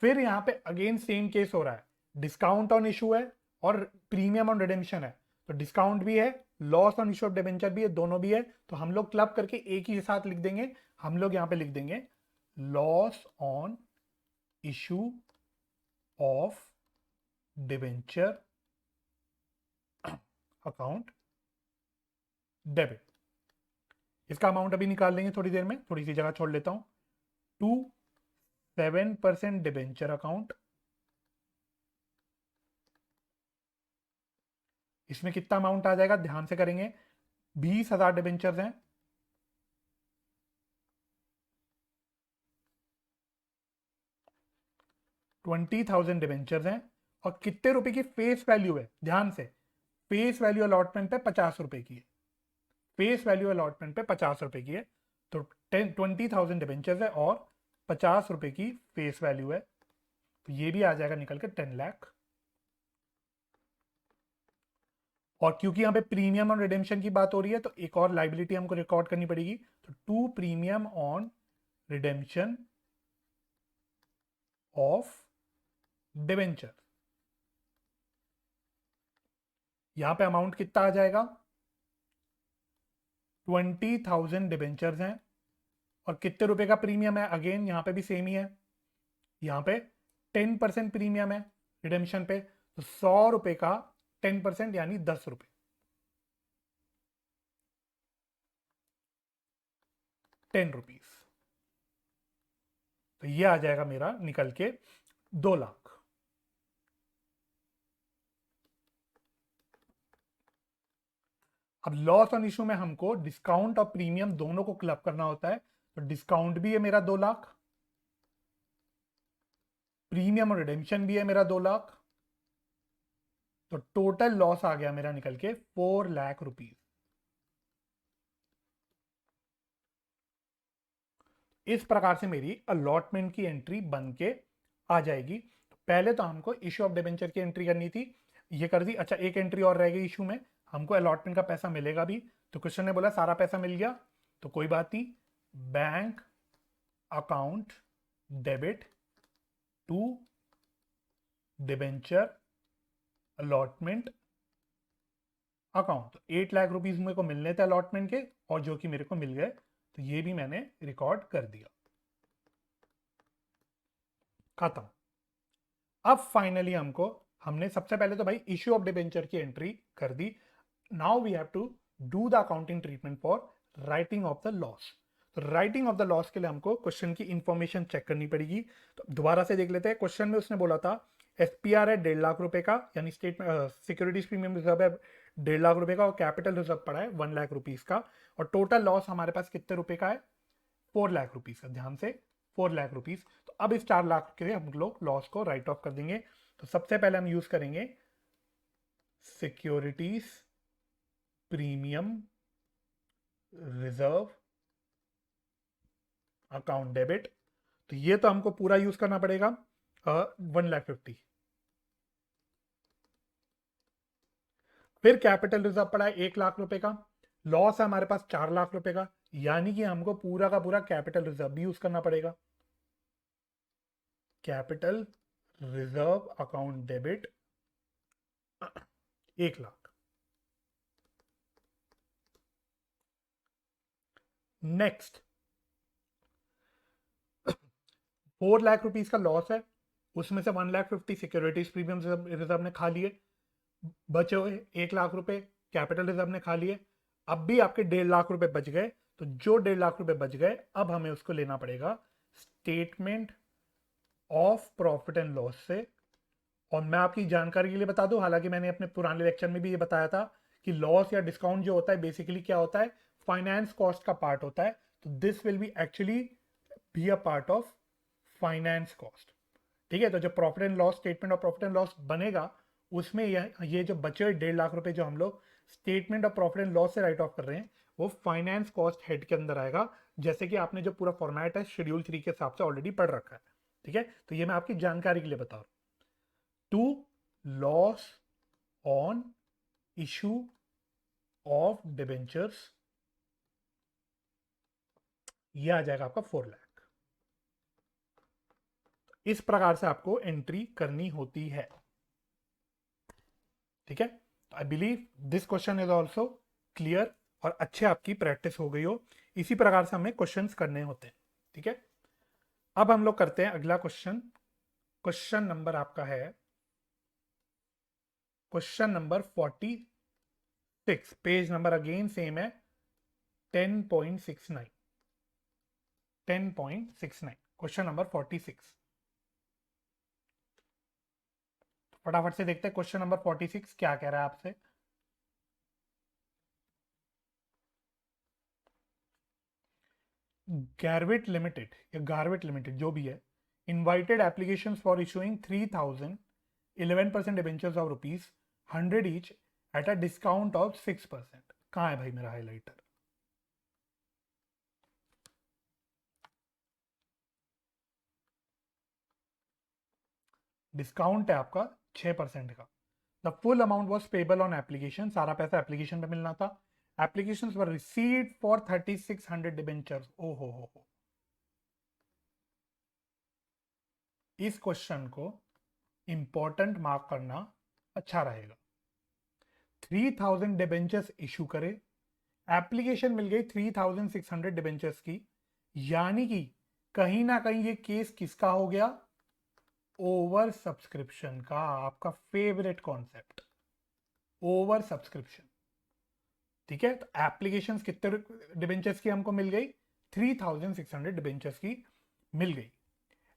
Speaker 1: फिर यहां पे अगेन सेम केस हो रहा है, डिस्काउंट ऑन इशू है और प्रीमियम ऑन रिडेम्पशन है। तो डिस्काउंट भी है, loss on issue of debenture भी है, दोनों भी है। तो हम लोग क्लब करके एक ही साथ लिख देंगे। हम लोग यहां पे लिख देंगे loss on issue of debenture account debit. इसका अमाउंट अभी निकाल लेंगे थोड़ी देर में, थोड़ी सी जगह छोड़ लेता हूं। टू 7% डिबेंचर अकाउंट, इसमें कितना अमाउंट आ जाएगा? ध्यान से करेंगे। 20,000 डिबेंचर्स हैं, 20,000 डिबेंचर्स हैं, और कितने रुपए की फेस वैल्यू है? ध्यान से, फेस वैल्यू अलॉटमेंट पे 50 रुपए की है। फेस वैल्यू अलॉटमेंट पे 50 रुपए की है। तो 20,000 डिबेंचर्स है और 50 रुपए की फेस वैल्यू है। तो ये भी आ जाएगा निकल के 10 लाख। और क्योंकि यहाँ पे प्रीमियम ऑन रिडेम्पशन की बात हो रही है तो एक और लाइबिलिटी हमको रिकॉर्ड करनी पड़ेगी। तो to premium on redemption of debenture, यहां पे अमाउंट कितना आ जाएगा? 20,000 डिबेंचर्स हैं और कितने रुपए का प्रीमियम है? अगेन यहां पे भी सेम ही है, यहां पे 10% प्रीमियम है रिडेम्पशन पे। तो 100 रुपए का 10% यानी 10 रुपए, 10 रुपीज। तो ये आ जाएगा मेरा निकल के 2 लाख। अब लॉस ऑन इशू में हमको डिस्काउंट और प्रीमियम दोनों को क्लब करना होता है। तो डिस्काउंट भी है मेरा 2 लाख, प्रीमियम और रिडेम्पशन भी है मेरा 2 लाख। तो टोटल लॉस आ गया मेरा निकल के 4 लाख रुपीज। इस प्रकार से मेरी अलॉटमेंट की एंट्री बन के आ जाएगी। तो पहले तो हमको इशू ऑफ डिबेंचर की एंट्री करनी थी, ये कर दी। अच्छा, एक एंट्री और रह गई इशू में, हमको अलॉटमेंट का पैसा मिलेगा भी। तो क्वेश्चन ने बोला सारा पैसा मिल गया, तो कोई बात नहीं। Bank account debit to debenture allotment account. तो 8 लाख रुपीज मेरे को मिलने थे अलॉटमेंट के, और जो कि मेरे को मिल गए, तो ये भी मैंने रिकॉर्ड कर दिया। खत्म। अब फाइनली हमको हमने सबसे पहले तो भाई इश्यू ऑफ डिबेंचर की एंट्री कर दी. Now we have to do the accounting treatment for writing off the loss. तो राइटिंग ऑफ द लॉस के लिए हमको क्वेश्चन की इंफॉर्मेशन चेक करनी पड़ेगी. तो दोबारा से देख लेते हैं. क्वेश्चन में उसने बोला था एसपीआर है 1.5 लाख रुपए का, यानी स्टेट सिक्योरिटीज प्रीमियम रिजर्व है 1.5 लाख रुपए का, और कैपिटल रिजर्व पड़ा है 1 लाख रुपीज का, और टोटल लॉस हमारे पास कितने रुपए का है 4 लाख रुपीज का. ध्यान से 4 लाख रुपीज. तो अब इस 4 लाख के लिए हम लोग लॉस को राइट ऑफ कर देंगे. तो सबसे पहले हम यूज करेंगे securities premium reserve account debit. तो ये तो हमको पूरा यूज करना पड़ेगा 1,50,000. फिर कैपिटल रिजर्व पड़ा है 1 लाख रुपए का, लॉस है हमारे पास 4 लाख रुपए का, यानी कि हमको पूरा का पूरा कैपिटल रिजर्व भी यूज करना पड़ेगा. Capital reserve account debit 1 lakh. Next 4 lakh rupees का लॉस है, उसमें से 1,50,000 सिक्योरिटीज प्रीमियम रिजर्व ने खा लिए, बचे हुए 1 लाख रुपए कैपिटल रिजर्व ने खा लिए. अब भी आपके 1.5 लाख रुपए बच गए. तो जो 1.5 लाख रुपए बच गए, अब हमें उसको लेना पड़ेगा statement of profit and loss से. और मैं आपकी जानकारी के लिए बता दूं, हालांकि मैंने अपने पुराने लेक्चर में भी ये बताया था कि लॉस या डिस्काउंट जो होता है बेसिकली क्या होता है, फाइनेंस कॉस्ट का पार्ट होता है. तो this will be actually be a part of finance cost. ठीक है. तो जो profit and loss statement of profit and loss बनेगा, उसमें ये जो बचे हुए 1.5 लाख रुपए जो हम लोग statement of profit and loss से राइट ऑफ कर रहे हैं, वो फाइनेंस कॉस्ट हेड के अंदर आएगा, जैसे कि आपने जो पूरा फॉर्मेट है शेड्यूल 3 के हिसाब से ऑलरेडी पढ़ रखा है. ठीक है. तो ये मैं आपकी जानकारी के लिए बता रहा हूं. To loss on issue of debentures, ये आ जाएगा आपका 4 लाख. इस प्रकार से आपको एंट्री करनी होती है. ठीक है. I believe this question is also clear और अच्छे आपकी प्रैक्टिस हो गई हो. इसी प्रकार से हमें क्वेश्चंस करने होते हैं. ठीक है. अब हम लोग करते हैं अगला क्वेश्चन. क्वेश्चन नंबर आपका है question number 46. Page number again same है 10.69. 10.69 क्वेश्चन नंबर 46. फटाफट से देखते हैं क्वेश्चन नंबर 46 क्या कह रहा है आपसे. गारवेट लिमिटेड या गारवेट लिमिटेड जो भी है, invited applications for issuing 3,000 11% debentures of ₹100 each at a discount of 6%. कहाँ है भाई मेरा हाईलाइटर. डिस्काउंट है आपका 6% का. The full amount was payable on application. सारा पैसा एप्लीकेशन पे मिलना था. Applications were received for 3,600 debentures. ओ हो. इस क्वेश्चन को इंपॉर्टेंट मार्क करना अच्छा रहेगा. 3,000 डिबेंचर्स इशू करे, एप्लीकेशन मिल गई 3,600 डिबेंचर्स की, यानी कि कहीं ना कहीं ये केस किसका हो गया, ओवर सब्सक्रिप्शन का. आपका फेवरेट कॉन्सेप्ट ओवर सब्सक्रिप्शन. ठीक है. तो एप्लीकेशन कितने डिबेंचर्स की हमको मिल गई, 3,600 डिबेंचर्स की मिल गई.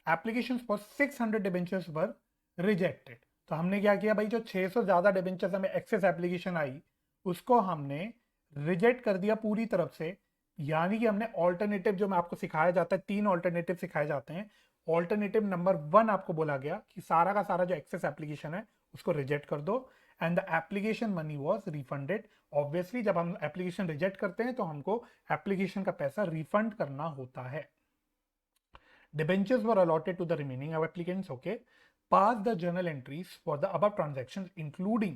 Speaker 1: Application for 600 debentures were rejected. तो हमने क्या किया भाई, जो 600 ज्यादा डिबेंचर्स हमें एक्सेस एप्लीकेशन आई, उसको हमने रिजेक्ट कर दिया पूरी तरफ से. यानी कि हमने ऑल्टरनेटिव, जो मैं आपको सिखाया जाता है, 3 ऑल्टरनेटिव सिखाए जाते हैं. ऑल्टरनेटिव नंबर 1 आपको बोला गया कि सारा का सारा जो एक्सेस एप्लीकेशन है उसको रिजेक्ट कर दो, and the application money was refunded. Obviously जब हम एप्लीकेशन रिजेक्ट करते हैं तो हमको एप्लीकेशन का पैसा रिफंड करना होता है. Debentures were allotted to the remaining applicants. Okay. Pass the journal entries for the above transactions, including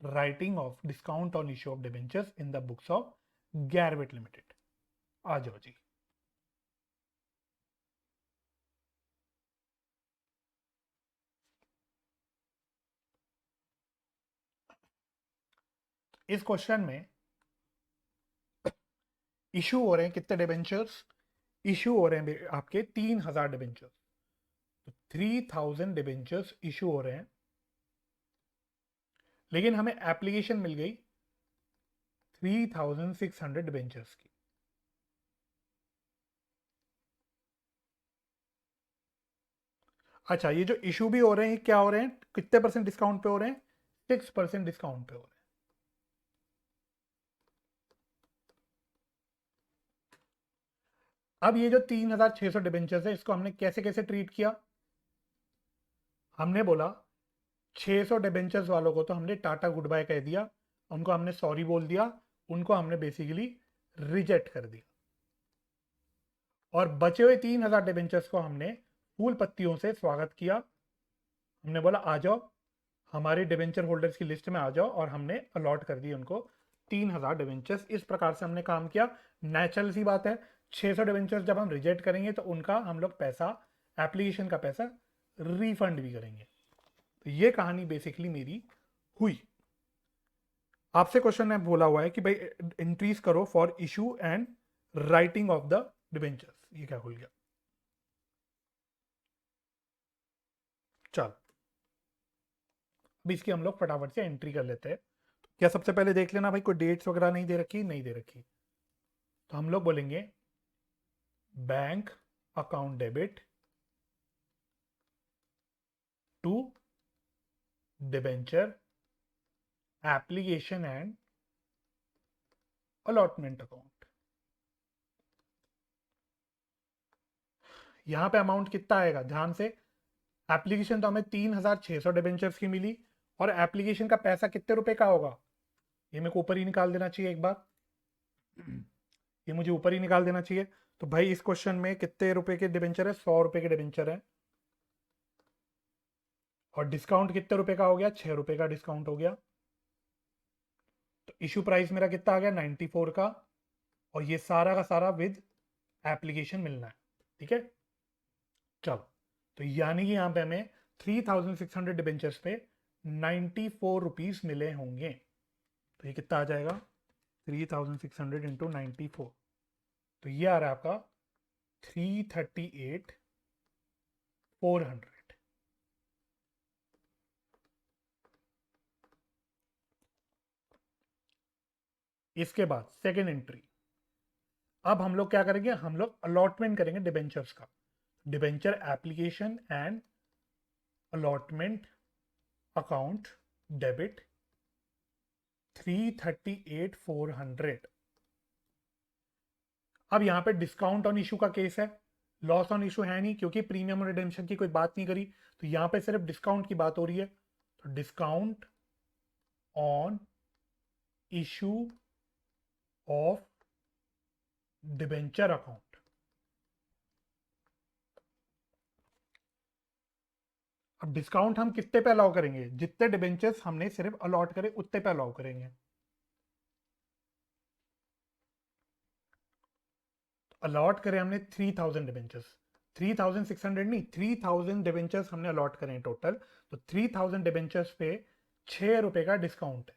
Speaker 1: writing of discount on issue of debentures in the books of Garrett Limited. आ जाओ जी. इस question में issue हो रहे हैं कितने debentures, issue हो रहे हैं आपके 3,000 डिबेंचर्स. 3,000 डिबेंचर्स इशू हो रहे हैं. लेकिन हमें एप्लीकेशन मिल गई 3600 डिबेंचर्स की। अच्छा, ये जो इशू भी हो रहे हैं क्या हो रहे हैं, कितने परसेंट डिस्काउंट पे हो रहे हैं, 6% डिस्काउंट पे हो रहे हैं। अब ये जो 3600 डिबेंचर्स है इसको हमने कैसे कैसे ट्रीट किया, हमने बोला 600 डिबेंचर्स वालों को तो हमने टाटा गुड बाय कह दिया, उनको हमने सॉरी बोल दिया, उनको हमने बेसिकली रिजेक्ट कर दिया। और बचे हुए 3000 डिबेंचर्स को हमने फूल पत्तियों से स्वागत किया। हमने बोला आ जाओ हमारे डिबेंचर होल्डर्स की लिस्ट में आ जाओ, और हमने अलॉट कर दी उनको 3000 डिबेंचर्स। इस प्रकार से हमने काम किया। नेचुरल सी बात है, 600 डिबेंचर्स जब हम रिजेक्ट करेंगे तो उनका हम लोग पैसा, एप्लीकेशन का पैसा रिफंड भी करेंगे। तो ये कहानी बेसिकली मेरी हुई। आपसे क्वेश्चन है बोला हुआ है कि भाई इंक्रीज करो for issue and writing off the debentures, ये क्या खुल गया। चल अभी इसकी हम लोग फटाफट से एंट्री कर लेते हैं। क्या सबसे पहले देख लेना भाई कोई डेट्स वगैरह नहीं दे रखी, नहीं दे रखी, तो हम लोग बोलेंगे bank account debit to debenture application and allotment account. यहां पे अमाउंट कितना आएगा ध्यान से, एप्लीकेशन तो हमें 3600 डिबेंचर्स की मिली, और एप्लीकेशन का पैसा कितने रुपए का होगा, ये मेरे को ऊपर ही निकाल देना चाहिए एक बार, ये मुझे ऊपर ही निकाल देना चाहिए। तो भाई इस क्वेश्चन में कितने रुपए के डिबेंचर है, 100 रुपए के डिबेंचर है, और डिस्काउंट कितने रुपए का हो गया, 6 रुपए का डिस्काउंट हो गया। तो इशू प्राइस मेरा कितना आ गया, 94 का, और ये सारा का सारा विद एप्लीकेशन मिलना है। ठीक है, चलो तो यानी कि यहाँ पे हमें 3600 डिबेंचर्स पे 94 रुपीज मिले होंगे। तो ये कितना आ जाएगा, 3600 इंटू 94, तो ये आ रहा है आपका 338,400। इसके बाद सेकेंड एंट्री, अब हम लोग क्या करेंगे, हम लोग अलॉटमेंट करेंगे डिबेंचर्स का, debenture application and allotment account debit 338,400। अब यहां पे डिस्काउंट ऑन इशू का केस है, लॉस ऑन इशू है नहीं क्योंकि प्रीमियम रिडेम्पशन की कोई बात नहीं करी, तो यहां पे सिर्फ डिस्काउंट की बात हो रही है। तो discount on issue of debenture account, अब डिस्काउंट हम कितने पे अलाउ करेंगे, जितने डिबेंचर्स हमने सिर्फ अलॉट करे उतने पे अलाउ करेंगे। अलॉट करें हमने 3000 डिबेंचर्स, 3600 नहीं, 3000 डिबेंचर्स हमने अलॉट करें टोटल, तो 3000 डिबेंचर्स पे 6 रुपए का डिस्काउंट है,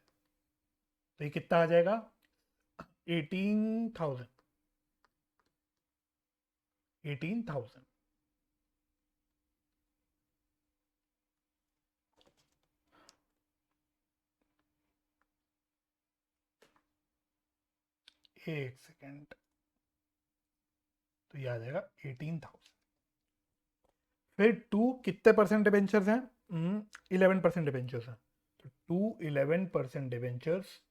Speaker 1: तो ये कितना आ जाएगा, 18,000, 18,000। एक सेकेंड, तो ये आ जाएगा 18,000। फिर टू कितने परसेंट डिबेंचर्स हैं, 11% डिबेंचर्स हैं, तो टू 11% डिबेंचर्स,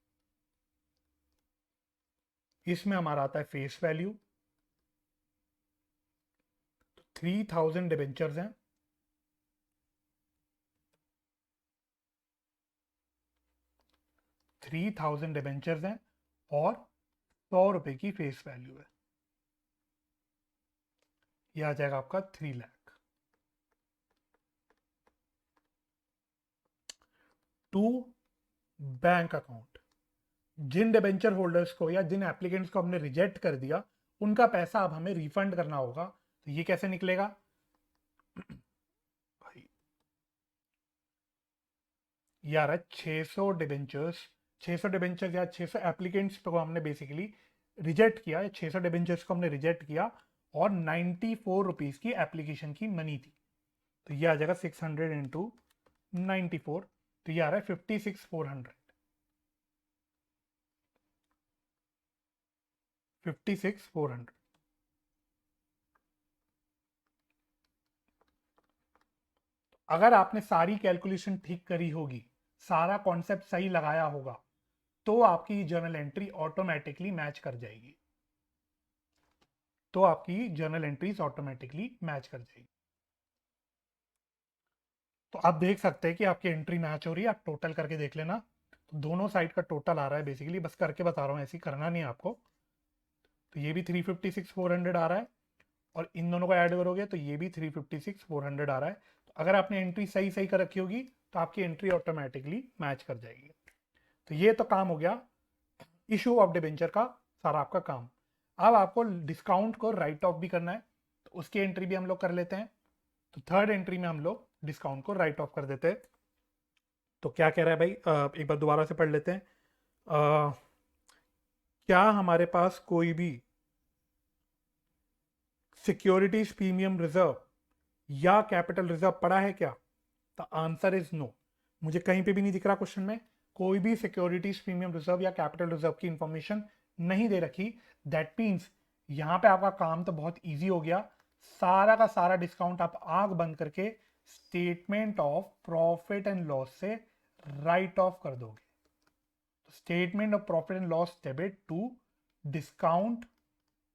Speaker 1: इसमें हमारा आता है फेस वैल्यू, तो 3000 डिबेंचर्स हैं, 3000 डिबेंचर्स हैं, और 100 रुपए की फेस वैल्यू है, ये आ जाएगा आपका 3 लाख। टू बैंक अकाउंट, जिन डिबेंचर होल्डर्स को या जिन एप्लीकेंट्स को हमने रिजेक्ट कर दिया उनका पैसा अब हमें रिफंड करना होगा, तो ये कैसे निकलेगा भाई, ये आ रहा है 600 डिबेंचर्स, 600 डिबेंचर्स या 600 एप्लीकेंट्स को हमने बेसिकली रिजेक्ट किया, 600 डिबेंचर्स को हमने रिजेक्ट किया, और 94 रुपीज की एप्लीकेशन की मनी थी, तो ये आ जाएगा 600 इंटू 94, तो ये आ रहा है 56,400, 56,400। अगर आपने सारी कैलकुलेशन ठीक करी होगी, सारा कॉन्सेप्ट सही लगाया होगा, तो आपकी जर्नल एंट्री ऑटोमेटिकली मैच कर जाएगी, तो आपकी जर्नल एंट्रीज ऑटोमेटिकली मैच कर जाएगी। तो आप देख सकते हैं कि आपकी एंट्री मैच हो रही है। आप टोटल करके देख लेना, तो दोनों साइड का टोटल आ रहा है। बेसिकली बस करके बता रहा हूँ, ऐसे ही करना नहीं है आपको। तो ये भी 356,400 आ रहा है, और इन दोनों को ऐड करोगे तो ये भी 356,400 आ रहा है। तो अगर आपने एंट्री सही सही कर रखी होगी तो आपकी एंट्री ऑटोमेटिकली मैच कर जाएगी। तो ये तो काम हो गया इशू ऑफ डिबेंचर का, सारा आपका काम। अब आपको डिस्काउंट को राइट ऑफ भी करना है, तो उसकी एंट्री भी हम लोग कर लेते हैं। तो थर्ड एंट्री में हम लोग डिस्काउंट को राइट ऑफ कर देते हैं। तो क्या कह रहा है भाई, एक बार दोबारा से पढ़ लेते हैं। क्या हमारे पास कोई भी सिक्योरिटीज प्रीमियम रिजर्व या कैपिटल रिजर्व पड़ा है क्या? The answer is no. मुझे कहीं पे भी नहीं दिख रहा क्वेश्चन में कोई भी सिक्योरिटीज प्रीमियम रिजर्व या कैपिटल रिजर्व की इंफॉर्मेशन नहीं दे रखी। दैट मीन्स यहां पे आपका काम तो बहुत इजी हो गया। सारा का सारा डिस्काउंट आप आंख बंद करके statement of profit and loss से राइट ऑफ कर दोगे। Statement of profit and loss debit to discount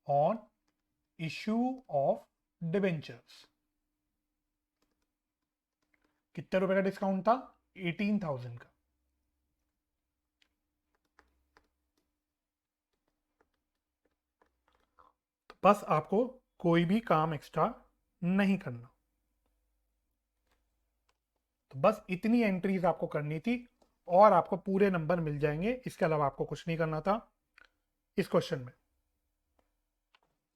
Speaker 1: on issue of debentures. कितने रुपए का डिस्काउंट था? 18,000 का। तो बस आपको कोई भी काम एक्स्ट्रा नहीं करना। तो बस इतनी एंट्रीज आपको करनी थी और आपको पूरे नंबर मिल जाएंगे। इसके अलावा आपको कुछ नहीं करना था इस क्वेश्चन में।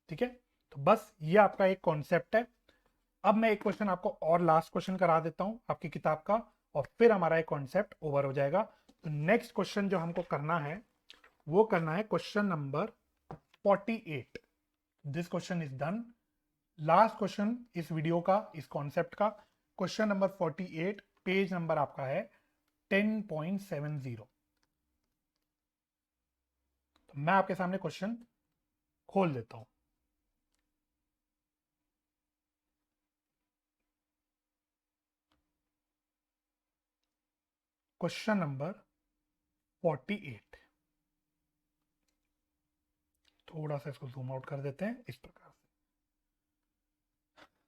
Speaker 1: ठीक है, तो बस ये आपका एक कॉन्सेप्ट है। अब मैं एक क्वेश्चन आपको और लास्ट क्वेश्चन करा देता हूं आपकी किताब का, और फिर हमारा एक कॉन्सेप्ट ओवर हो जाएगा। तो नेक्स्ट क्वेश्चन जो हमको करना है वो करना है question number 48। This question is done. Last question इस वीडियो का, इस कॉन्सेप्ट का, क्वेश्चन नंबर 48, पेज नंबर आपका है 10.70। तो मैं आपके सामने क्वेश्चन खोल देता हूं। क्वेश्चन नंबर 48, थोड़ा सा इसको जूम आउट कर देते हैं इस प्रकार से।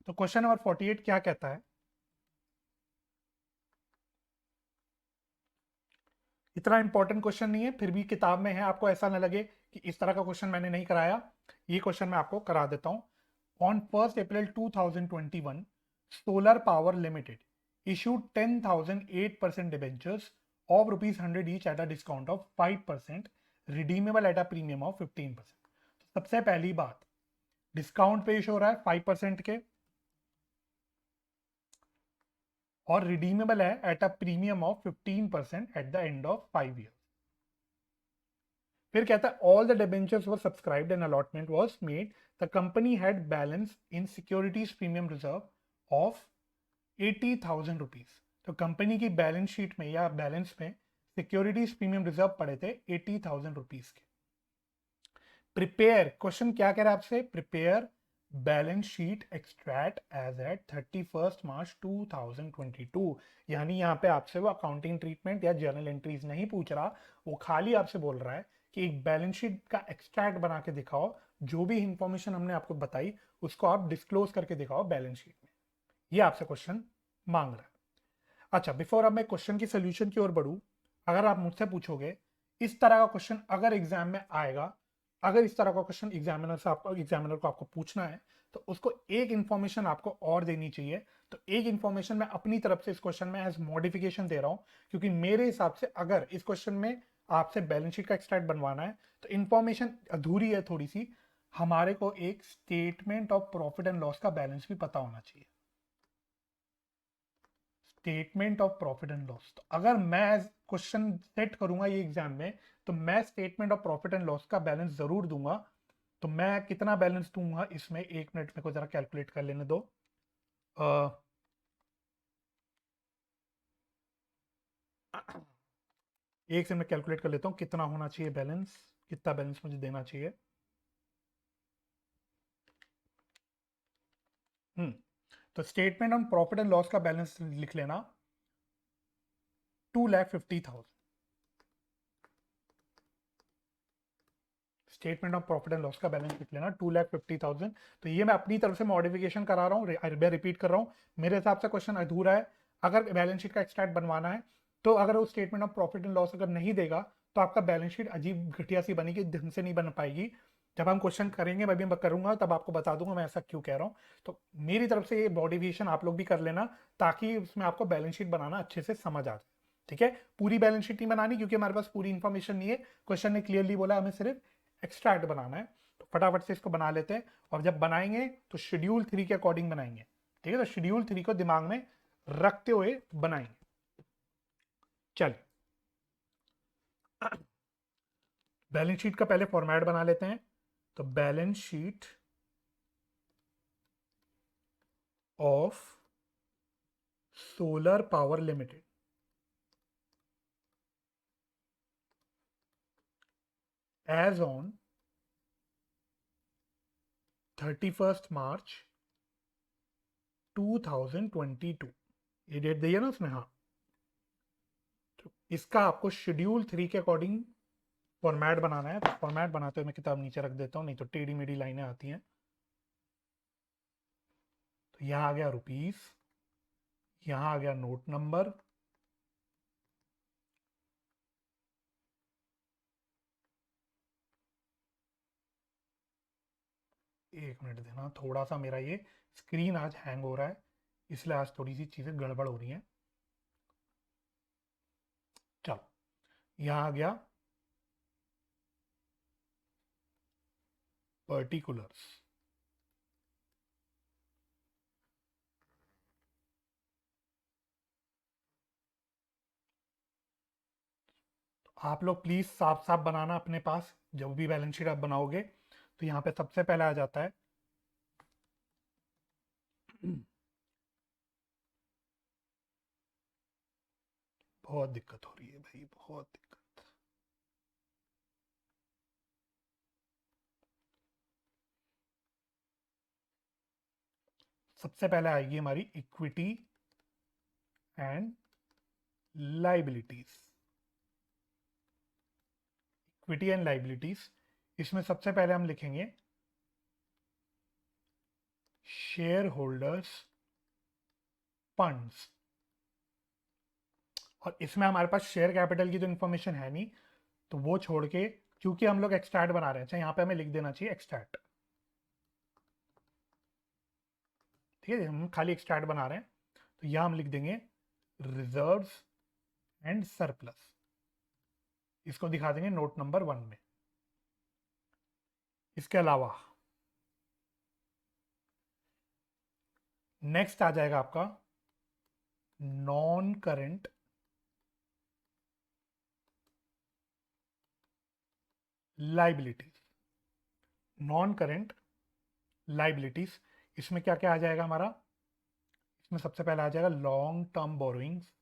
Speaker 1: तो क्वेश्चन नंबर 48 क्या कहता है? इतना इंपॉर्टेंट क्वेश्चन नहीं है, फिर भी किताब में है, आपको ऐसा ना लगे कि इस तरह का क्वेश्चन मैंने नहीं कराया। ये क्वेश्चन मैं आपको करा देता हूं। On 1 April 2021, solar power limited issued 10,008% debentures of ₹100 each at a discount of 5%, redeemable at a premium of 15%। सबसे पहली बात, डिस्काउंट पे इशू हो रहा है 5% के, और रिडीमेबल है eight a premium of 15% at the end of 5 year. फिर कहता है all the debentures were subscribed and allotment was made. The company had balance in securities premium reserve of 80,000 rupees. तो कंपनी की बैलेंस शीट में या balance में securities premium reserve पड़े थे 80,000 रुपीज के। प्रिपेयर, क्वेश्चन क्या कह रहा है आपसे? Prepare balance sheet extract as at 31 March 2022। यानी यहाँ पे आपसे वो अकाउंटिंग ट्रीटमेंट या जर्नल एंट्रीज नहीं पूछ रहा, वो खाली आपसे बोल रहा है कि एक बैलेंस शीट का एक्सट्रैक्ट बना के दिखाओ, जो भी इंफॉर्मेशन हमने आपको बताई उसको आप डिस्क्लोज करके दिखाओ बैलेंस शीट में। ये आपसे क्वेश्चन मांग रहा है। अच्छा, बिफोर अब मैं क्वेश्चन की सोल्यूशन की ओर बढ़ूं, अगर आप मुझसे पूछोगे इस तरह का क्वेश्चन अगर एग्जाम में आएगा, अगर इस तरह का क्वेश्चन एग्जामिनर को आपको पूछना है, तो उसको एक इंफॉर्मेशन आपको और देनी चाहिए। तो एक इंफॉर्मेशन मैं अपनी तरफ से इस क्वेश्चन में एज मॉडिफिकेशन दे रहा हूं, क्योंकि मेरे हिसाब से अगर इस क्वेश्चन में आपसे बैलेंस शीट का एक्सट्रैक्ट बनवाना है तो इंफॉर्मेशन अधूरी है थोड़ी सी। हमारे को एक statement of profit and loss का बैलेंस भी पता होना चाहिए। Statement of profit and loss, तो अगर मैं क्वेश्चन सेट करूंगा ये एग्जाम में, तो मैं statement of profit and loss का बैलेंस जरूर दूंगा। तो मैं कितना बैलेंस दूंगा इसमें, 1 मिनट में को जरा कैलकुलेट कर लेने दो। एक से मैं कैलकुलेट कर लेता हूँ कितना होना चाहिए बैलेंस, कितना बैलेंस मुझे देना चाहिए। तो statement on profit and loss का बैलेंस लिख लेना 2,50,000। Statement of profit and loss का बैलेंस लिख लेना 2,50,000। तो ये मैं अपनी तरफ से मॉडिफिकेशन करा रहा हूँ, मैं रिपीट कर रहा हूँ, मेरे हिसाब से क्वेश्चन अधूरा है। अगर बैलेंस शीट का एक्सट्रैक्ट बनवाना है तो अगर वो statement of profit and loss अगर नहीं देगा तो आपका बैलेंस शीट अजीब घटिया सी बनेगी, ढंग से नहीं बन पाएगी। जब हम क्वेश्चन करेंगे मैं भी करूंगा तब आपको बता दूंगा मैं ऐसा क्यों कह रहा हूँ। तो मेरी तरफ से ये मॉडिफिकेशन आप लोग भी कर लेना ताकि उसमें आपको बैलेंस शीट बनाना अच्छे से समझ आ जाए। ठीक है, पूरी बैलेंस शीट नहीं बनानी क्योंकि हमारे पास पूरी इंफॉर्मेशन नहीं है। क्वेश्चन ने क्लियरली बोला हमें सिर्फ एक्स्ट्रैक्ट बनाना है, तो फटाफट से इसको बना लेते हैं। और जब बनाएंगे तो शेड्यूल 3 के अकॉर्डिंग बनाएंगे। ठीक है, तो शेड्यूल 3 को दिमाग में रखते हुए बनाएंगे। चल, बैलेंस शीट का पहले फॉर्मेट बना लेते हैं। तो balance sheet of solar power limited as on 31 March 2022, ये डेट दी है ना उसमें। हाँ, तो इसका आपको शेड्यूल 3 के अकॉर्डिंग फॉर्मेट बनाना है। तो फॉर्मेट बनाते हुए मैं किताब नीचे रख देता हूँ, नहीं तो टेढ़ी मेढ़ी लाइनें आती हैं। तो यहाँ आ गया रुपीस, यहाँ आ गया नोट नंबर, एक मिनट देना, थोड़ा सा मेरा ये स्क्रीन आज हैंग हो रहा है इसलिए आज थोड़ी सी चीज़ें गड़बड़ हो रही हैं। चलो, यहाँ आ गया पर्टिकुलर्स। तो आप लोग प्लीज़ साफ साफ बनाना अपने पास, जब भी बैलेंस शीट आप बनाओगे तो यहाँ पे सबसे पहले आ जाता है बहुत दिक्कत हो रही है भाई, बहुत दिक्कत। सबसे पहले आएगी हमारी equity and liabilities. Equity and liabilities, इसमें सबसे पहले हम लिखेंगे शेयर होल्डर्स फंड्स। और इसमें हमारे पास शेयर कैपिटल की तो इन्फॉर्मेशन है नहीं, तो वो छोड़ के क्योंकि हम लोग एक्सट्रैक्ट बना रहे हैं, अच्छा यहाँ पे हमें लिख देना चाहिए एक्सट्रैक्ट। ठीक है, हम खाली एक्सट्रैक्ट बना रहे हैं तो यहाँ हम लिख देंगे रिजर्व्स एंड सरप्लस। इसको दिखा देंगे नोट नंबर 1 में। इसके अलावा नेक्स्ट आ जाएगा आपका non current liabilities. Non current liabilities, इसमें क्या क्या आ जाएगा हमारा? इसमें सबसे पहले आ जाएगा लॉन्ग टर्म बोरोइंग्स,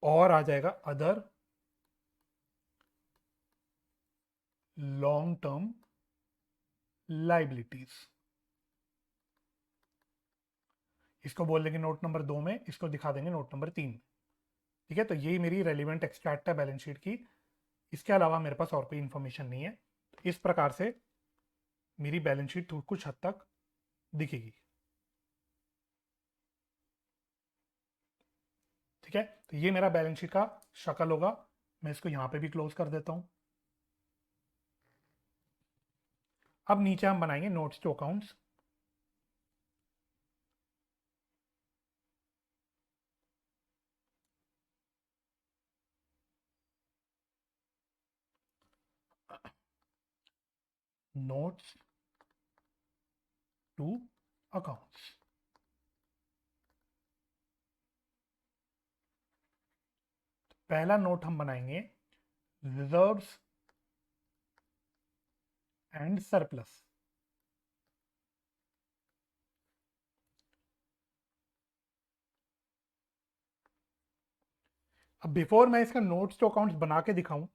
Speaker 1: और आ जाएगा अदर लॉन्ग टर्म लाइबिलिटीज। इसको बोल देंगे नोट नंबर 2 में, इसको दिखा देंगे नोट नंबर 3 में। ठीक है, तो यही मेरी रेलिवेंट एक्सट्रैक्ट है बैलेंस शीट की। इसके अलावा मेरे पास और कोई इंफॉर्मेशन नहीं है। तो इस प्रकार से मेरी बैलेंस शीट कुछ हद तक दिखेगी। ठीक है, तो ये मेरा बैलेंस शीट का शक्ल होगा। मैं इसको यहां पे भी क्लोज कर देता हूं। अब नीचे हम बनाएंगे notes to accounts. Notes to accounts, पहला नोट हम बनाएंगे रिजर्व्स एंड सरप्लस। अब बिफोर मैं इसका नोट्स टू अकाउंट्स बना के दिखाऊं,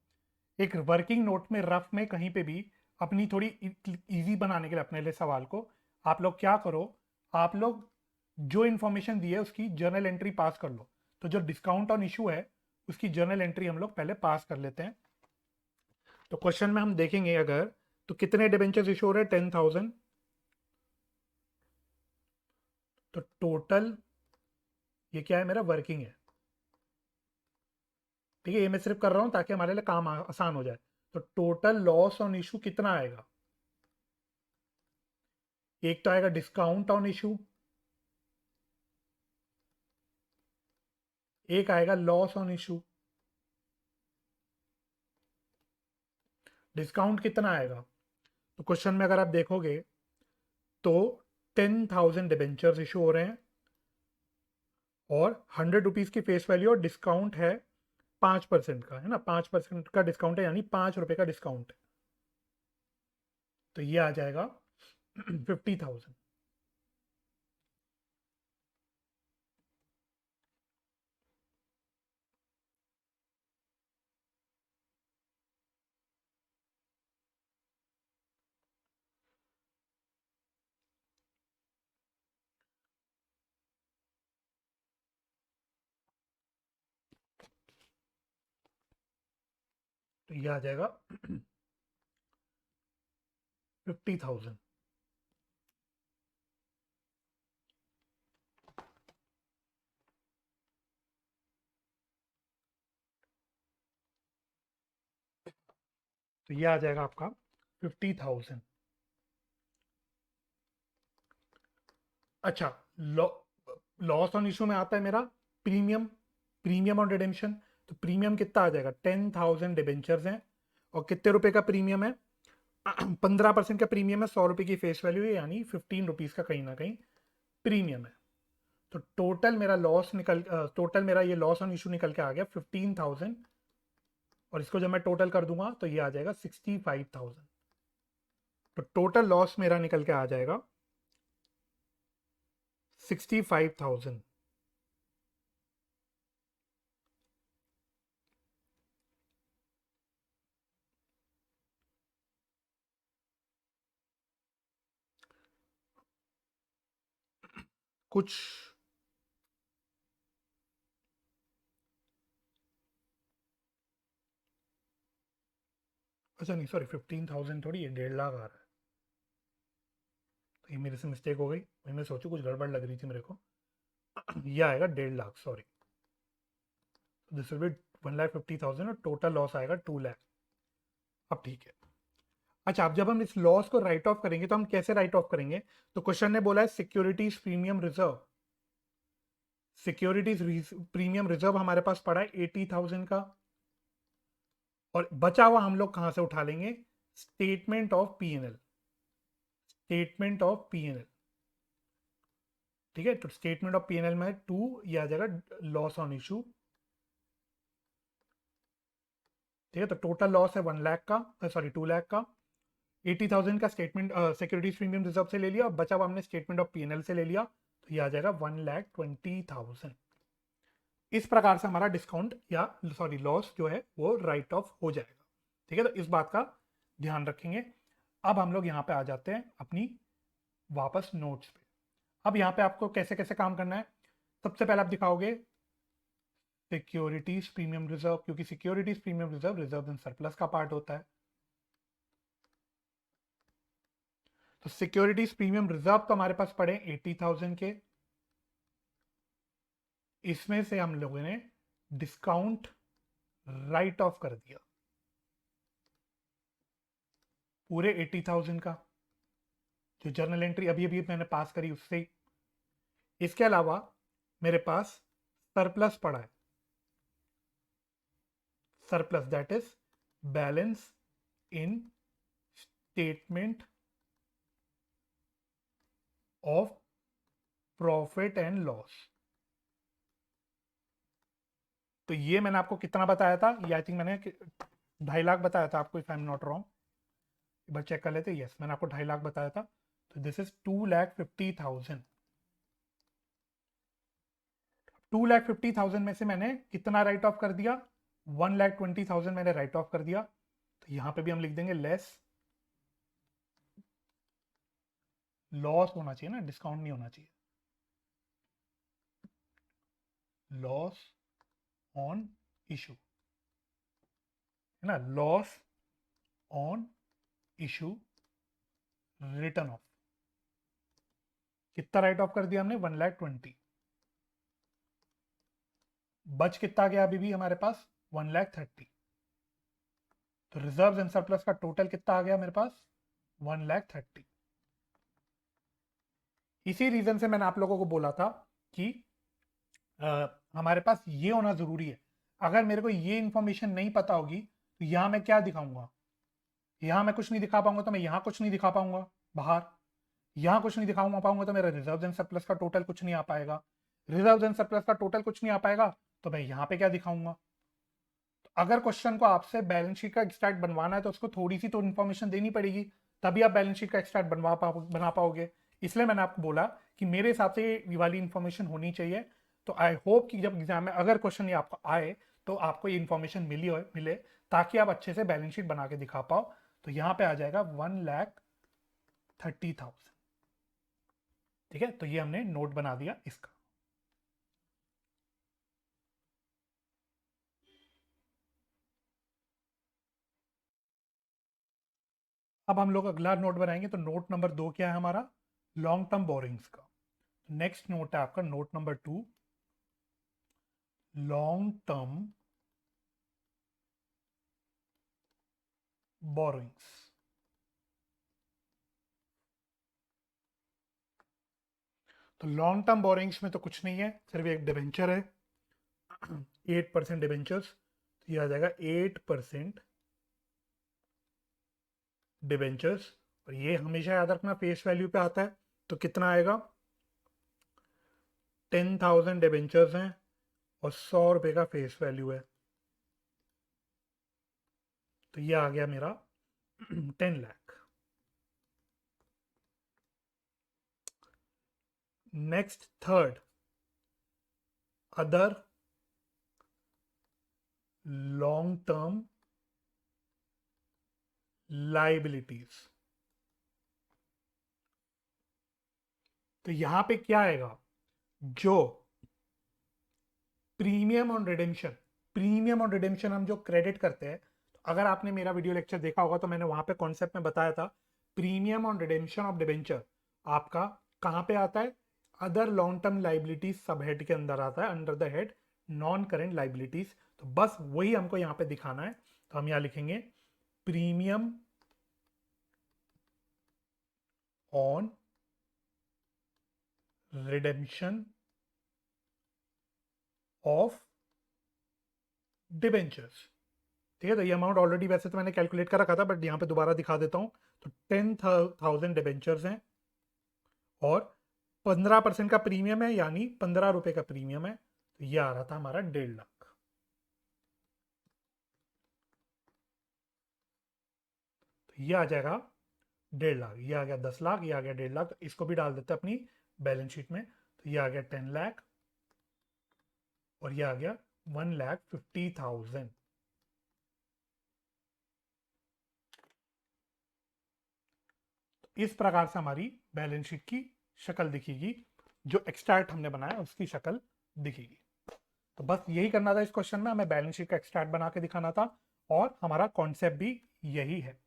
Speaker 1: एक वर्किंग नोट में रफ में कहीं पे भी अपनी थोड़ी इजी बनाने के लिए अपने लिए सवाल को आप लोग क्या करो, आप लोग जो इंफॉर्मेशन दी है उसकी जर्नल एंट्री पास कर लो। तो जो डिस्काउंट ऑन इशू है उसकी जर्नल एंट्री हम लोग पहले पास कर लेते हैं। तो क्वेश्चन में हम देखेंगे अगर, तो कितने डिबेंचर्स इशू हो रहे हैं, 10,000। तो टोटल ये क्या है, मेरा वर्किंग है, ठीक है, ये मैं सिर्फ कर रहा हूं ताकि हमारे लिए काम आसान हो जाए। तो टोटल लॉस ऑन इशू कितना आएगा, एक तो आएगा डिस्काउंट ऑन इशू, एक आएगा लॉस ऑन इशू। डिस्काउंट कितना आएगा, तो क्वेश्चन में अगर आप देखोगे तो 10,000 डिबेंचर्स इशू हो रहे हैं और 100 रुपीज़ की फेस वैल्यू, और डिस्काउंट है 5% का, है ना, 5% का डिस्काउंट है, यानी 5 रुपये का डिस्काउंट है। तो ये आ जाएगा 50,000। तो ये आ जाएगा 50,000। तो ये आ जाएगा आपका 50,000। अच्छा, लॉस ऑन इशू में आता है मेरा प्रीमियम, प्रीमियम ऑन रिडेम्पशन। तो प्रीमियम कितना आ जाएगा, 10,000 डिबेंचर्स हैं और कितने रुपए का प्रीमियम है, 15% का प्रीमियम है, 100 रुपये की फेस वैल्यू है, यानी 15 रुपीज़ का कहीं ना कहीं प्रीमियम है। तो टोटल मेरा ये लॉस ऑन इशू निकल के आ गया 15,000, और इसको जब मैं टोटल कर दूंगा तो ये आ जाएगा 65,000। तो टोटल लॉस मेरा निकल के आ जाएगा 65,000। कुछ, अच्छा नहीं सॉरी, 15,000 थोड़ी, ये 1.5 लाख आ रहा है। तो ये मेरे से मिस्टेक हो गई, वही मैं सोचूं कुछ गड़बड़ लग रही थी मेरे को। ये आएगा 1.5 lakh, sorry. This will be 1,50,000 और टोटल लॉस आएगा 2 लाख। अब ठीक है। अच्छा, अब जब हम इस लॉस को राइट ऑफ करेंगे तो हम कैसे राइट ऑफ करेंगे, तो क्वेश्चन ने बोला है securities premium reserve. Securities premium reserve हमारे पास पड़ा है 80,000 का, और बचा हुआ हम लोग कहां से उठा लेंगे, statement of P N L, statement of P N L. ठीक है, तो statement of P N L में 2, ये आ जाएगा लॉस ऑन इशू। ठीक है, तो टोटल लॉस है 1 लाख का, सॉरी 2 लाख का। 80,000 का स्टेटमेंट सिक्योरिटीज प्रीमियम रिजर्व से ले लिया, और बचा हुआ हमने statement of P N L से ले लिया, तो ये आ जाएगा 1,20,000। इस प्रकार से हमारा डिस्काउंट या सॉरी लॉस जो है वो राइट ऑफ हो जाएगा। ठीक है, तो इस बात का ध्यान रखेंगे। अब हम लोग यहाँ पे आ जाते हैं अपनी वापस नोट्स पे। अब यहाँ पे आपको कैसे कैसे काम करना है, सबसे पहले आप दिखाओगे सिक्योरिटीज प्रीमियम रिजर्व, क्योंकि securities premium reserve reserve in surplus का पार्ट होता है। तो सिक्योरिटीज प्रीमियम रिजर्व तो हमारे पास पड़े 80,000 के, इसमें से हम लोगों ने डिस्काउंट राइट ऑफ कर दिया पूरे 80,000 का, जो जर्नल एंट्री अभी अभी मैंने पास करी उससे ही। इसके अलावा मेरे पास सरप्लस पड़ा है, surplus that is balance in statement of profit and loss. तो ये मैंने आपको कितना बताया था, ये आई थिंक मैंने 2.5 लाख बताया था आपको, if I am not wrong. एक बार चेक कर लेते, यस मैंने आपको 2.5 लाख बताया था। तो दिस इज 2,50,000। 2,50,000 में से मैंने कितना राइट ऑफ कर दिया? 1,20,000 मैंने राइट ऑफ कर दिया। तो यहां पे भी हम लिख देंगे लेस, लॉस होना चाहिए ना, डिस्काउंट नहीं होना चाहिए, लॉस ऑन इशू, है ना, loss on issue return of. कितना राइट ऑफ कर दिया हमने? 1,20,000। बच कितना गया अभी भी हमारे पास? 1,30,000। तो रिजर्व एंड सरप्लस का टोटल कितना आ गया मेरे पास? 1,30,000। इसी रीजन से मैंने आप लोगों को बोला था कि हमारे पास ये होना जरूरी है। अगर मेरे को ये इंफॉर्मेशन नहीं पता होगी तो यहां मैं क्या दिखाऊंगा? यहां मैं कुछ नहीं दिखा पाऊंगा तो मैं यहां कुछ नहीं दिखा पाऊंगा बाहर, यहां कुछ नहीं दिखा पाऊंगा तो मेरा रिजर्व एंड सरप्लस का टोटल कुछ नहीं आ पाएगा, रिजर्व एंड सरप्लस का टोटल कुछ नहीं आ पाएगा तो मैं यहां पे क्या दिखाऊंगा? तो अगर क्वेश्चन को आपसे बैलेंस शीट का एक्सट्रैक्ट बनवाना है तो उसको थोड़ी सी तो इन्फॉर्मेशन देनी पड़ेगी, तभी आप बैलेंस शीट का एक्सट्रैक्ट बना पाओगे। इसलिए मैंने आपको बोला कि मेरे हिसाब से ये वाली इन्फॉर्मेशन होनी चाहिए। तो आई होप कि जब एग्जाम में अगर क्वेश्चन ये आपको आए तो आपको ये इन्फॉर्मेशन मिले, ताकि आप अच्छे से बैलेंस शीट बना के दिखा पाओ। तो यहाँ पे आ जाएगा 1,30,000। ठीक है, तो ये हमने नोट बना दिया इसका। अब हम लोग अगला नोट बनाएंगे। तो नोट नंबर 2 क्या है हमारा? लॉन्ग टर्म बोरिंग्स का। नेक्स्ट नोट है आपका note number 2, long term borrowings. तो लॉन्ग टर्म बोरिंग्स में तो कुछ नहीं है, सिर्फ एक डिबेंचर है 8% डिबेंचर्स। तो ये आ जाएगा 8% डिबेंचर्स, और ये हमेशा याद रखना फेस वैल्यू पे आता है। तो कितना आएगा? 10,000 डिबेंचर्स हैं और 100 रुपए का फेस वैल्यू है। तो ये आ गया मेरा 10 lakh. Next third, other long term liabilities. तो यहां पे क्या आएगा? जो premium on redemption, premium on redemption हम जो क्रेडिट करते हैं, तो अगर आपने मेरा वीडियो लेक्चर देखा होगा तो मैंने वहां पे कॉन्सेप्ट में बताया था premium on redemption of debenture आपका कहां पे आता है? अदर लॉन्ग टर्म लाइबिलिटीज सब हेड के अंदर आता है, under the head non current liabilities. तो बस वही हमको यहां पे दिखाना है। तो हम यहां लिखेंगे premium on redemption of debentures. ठीक है, तो ये अमाउंट ऑलरेडी वैसे तो मैंने कैलकुलेट कर रखा था, बट यहाँ पे दोबारा दिखा देता हूँ। तो 10,000 डिबेंचर्स हैं और 15% का प्रीमियम है, यानी 15 रुपए का प्रीमियम है। तो ये आ रहा था हमारा 1.5 लाख। तो ये आ जाएगा 1.5 लाख, ये आ गया 10 लाख, ये आ गया 1.5 लाख। तो इसको भी डाल देते हैं अपनी बैलेंस शीट में। तो ये आ गया 10 लाख और ये आ गया 1,50,000। इस प्रकार से हमारी बैलेंस शीट की शक्ल दिखेगी, जो एक्सट्रैक्ट हमने बनाया उसकी शक्ल दिखेगी। तो बस यही करना था इस क्वेश्चन में, हमें बैलेंस शीट का एक्सट्रैक्ट बना के दिखाना था और हमारा कॉन्सेप्ट भी यही है।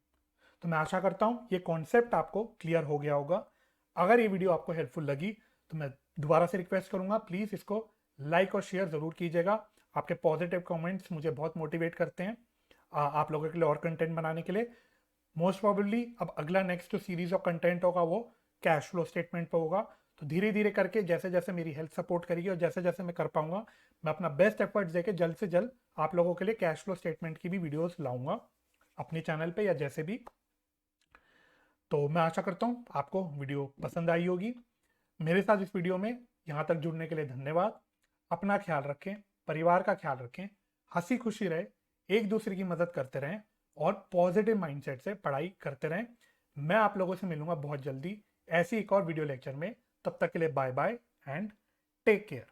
Speaker 1: तो मैं आशा करता हूं ये कॉन्सेप्ट आपको क्लियर हो गया होगा। अगर ये वीडियो आपको हेल्पफुल लगी तो मैं दोबारा से रिक्वेस्ट करूंगा, प्लीज़ इसको लाइक और शेयर ज़रूर कीजिएगा। आपके पॉजिटिव कमेंट्स मुझे बहुत मोटिवेट करते हैं आप लोगों के लिए और कंटेंट बनाने के लिए। मोस्ट प्रोबेबली अब अगला नेक्स्ट जो सीरीज ऑफ कंटेंट होगा वो कैश फ्लो स्टेटमेंट पे होगा। तो धीरे धीरे करके जैसे जैसे मेरी हेल्थ सपोर्ट करेगी और जैसे जैसे मैं कर पाऊंगा, मैं अपना बेस्ट एफर्ट्स देके जल्द से जल्द आप लोगों के लिए कैश फ्लो स्टेटमेंट की भी वीडियोस लाऊंगा अपने चैनल पे या जैसे भी। तो मैं आशा करता हूँ आपको वीडियो पसंद आई होगी। मेरे साथ इस वीडियो में यहाँ तक जुड़ने के लिए धन्यवाद। अपना ख्याल रखें, परिवार का ख्याल रखें, हंसी खुशी रहे, एक दूसरे की मदद करते रहें और पॉजिटिव माइंडसेट से पढ़ाई करते रहें। मैं आप लोगों से मिलूंगा बहुत जल्दी ऐसी एक और वीडियो लेक्चर में। तब तक के लिए bye bye and take care.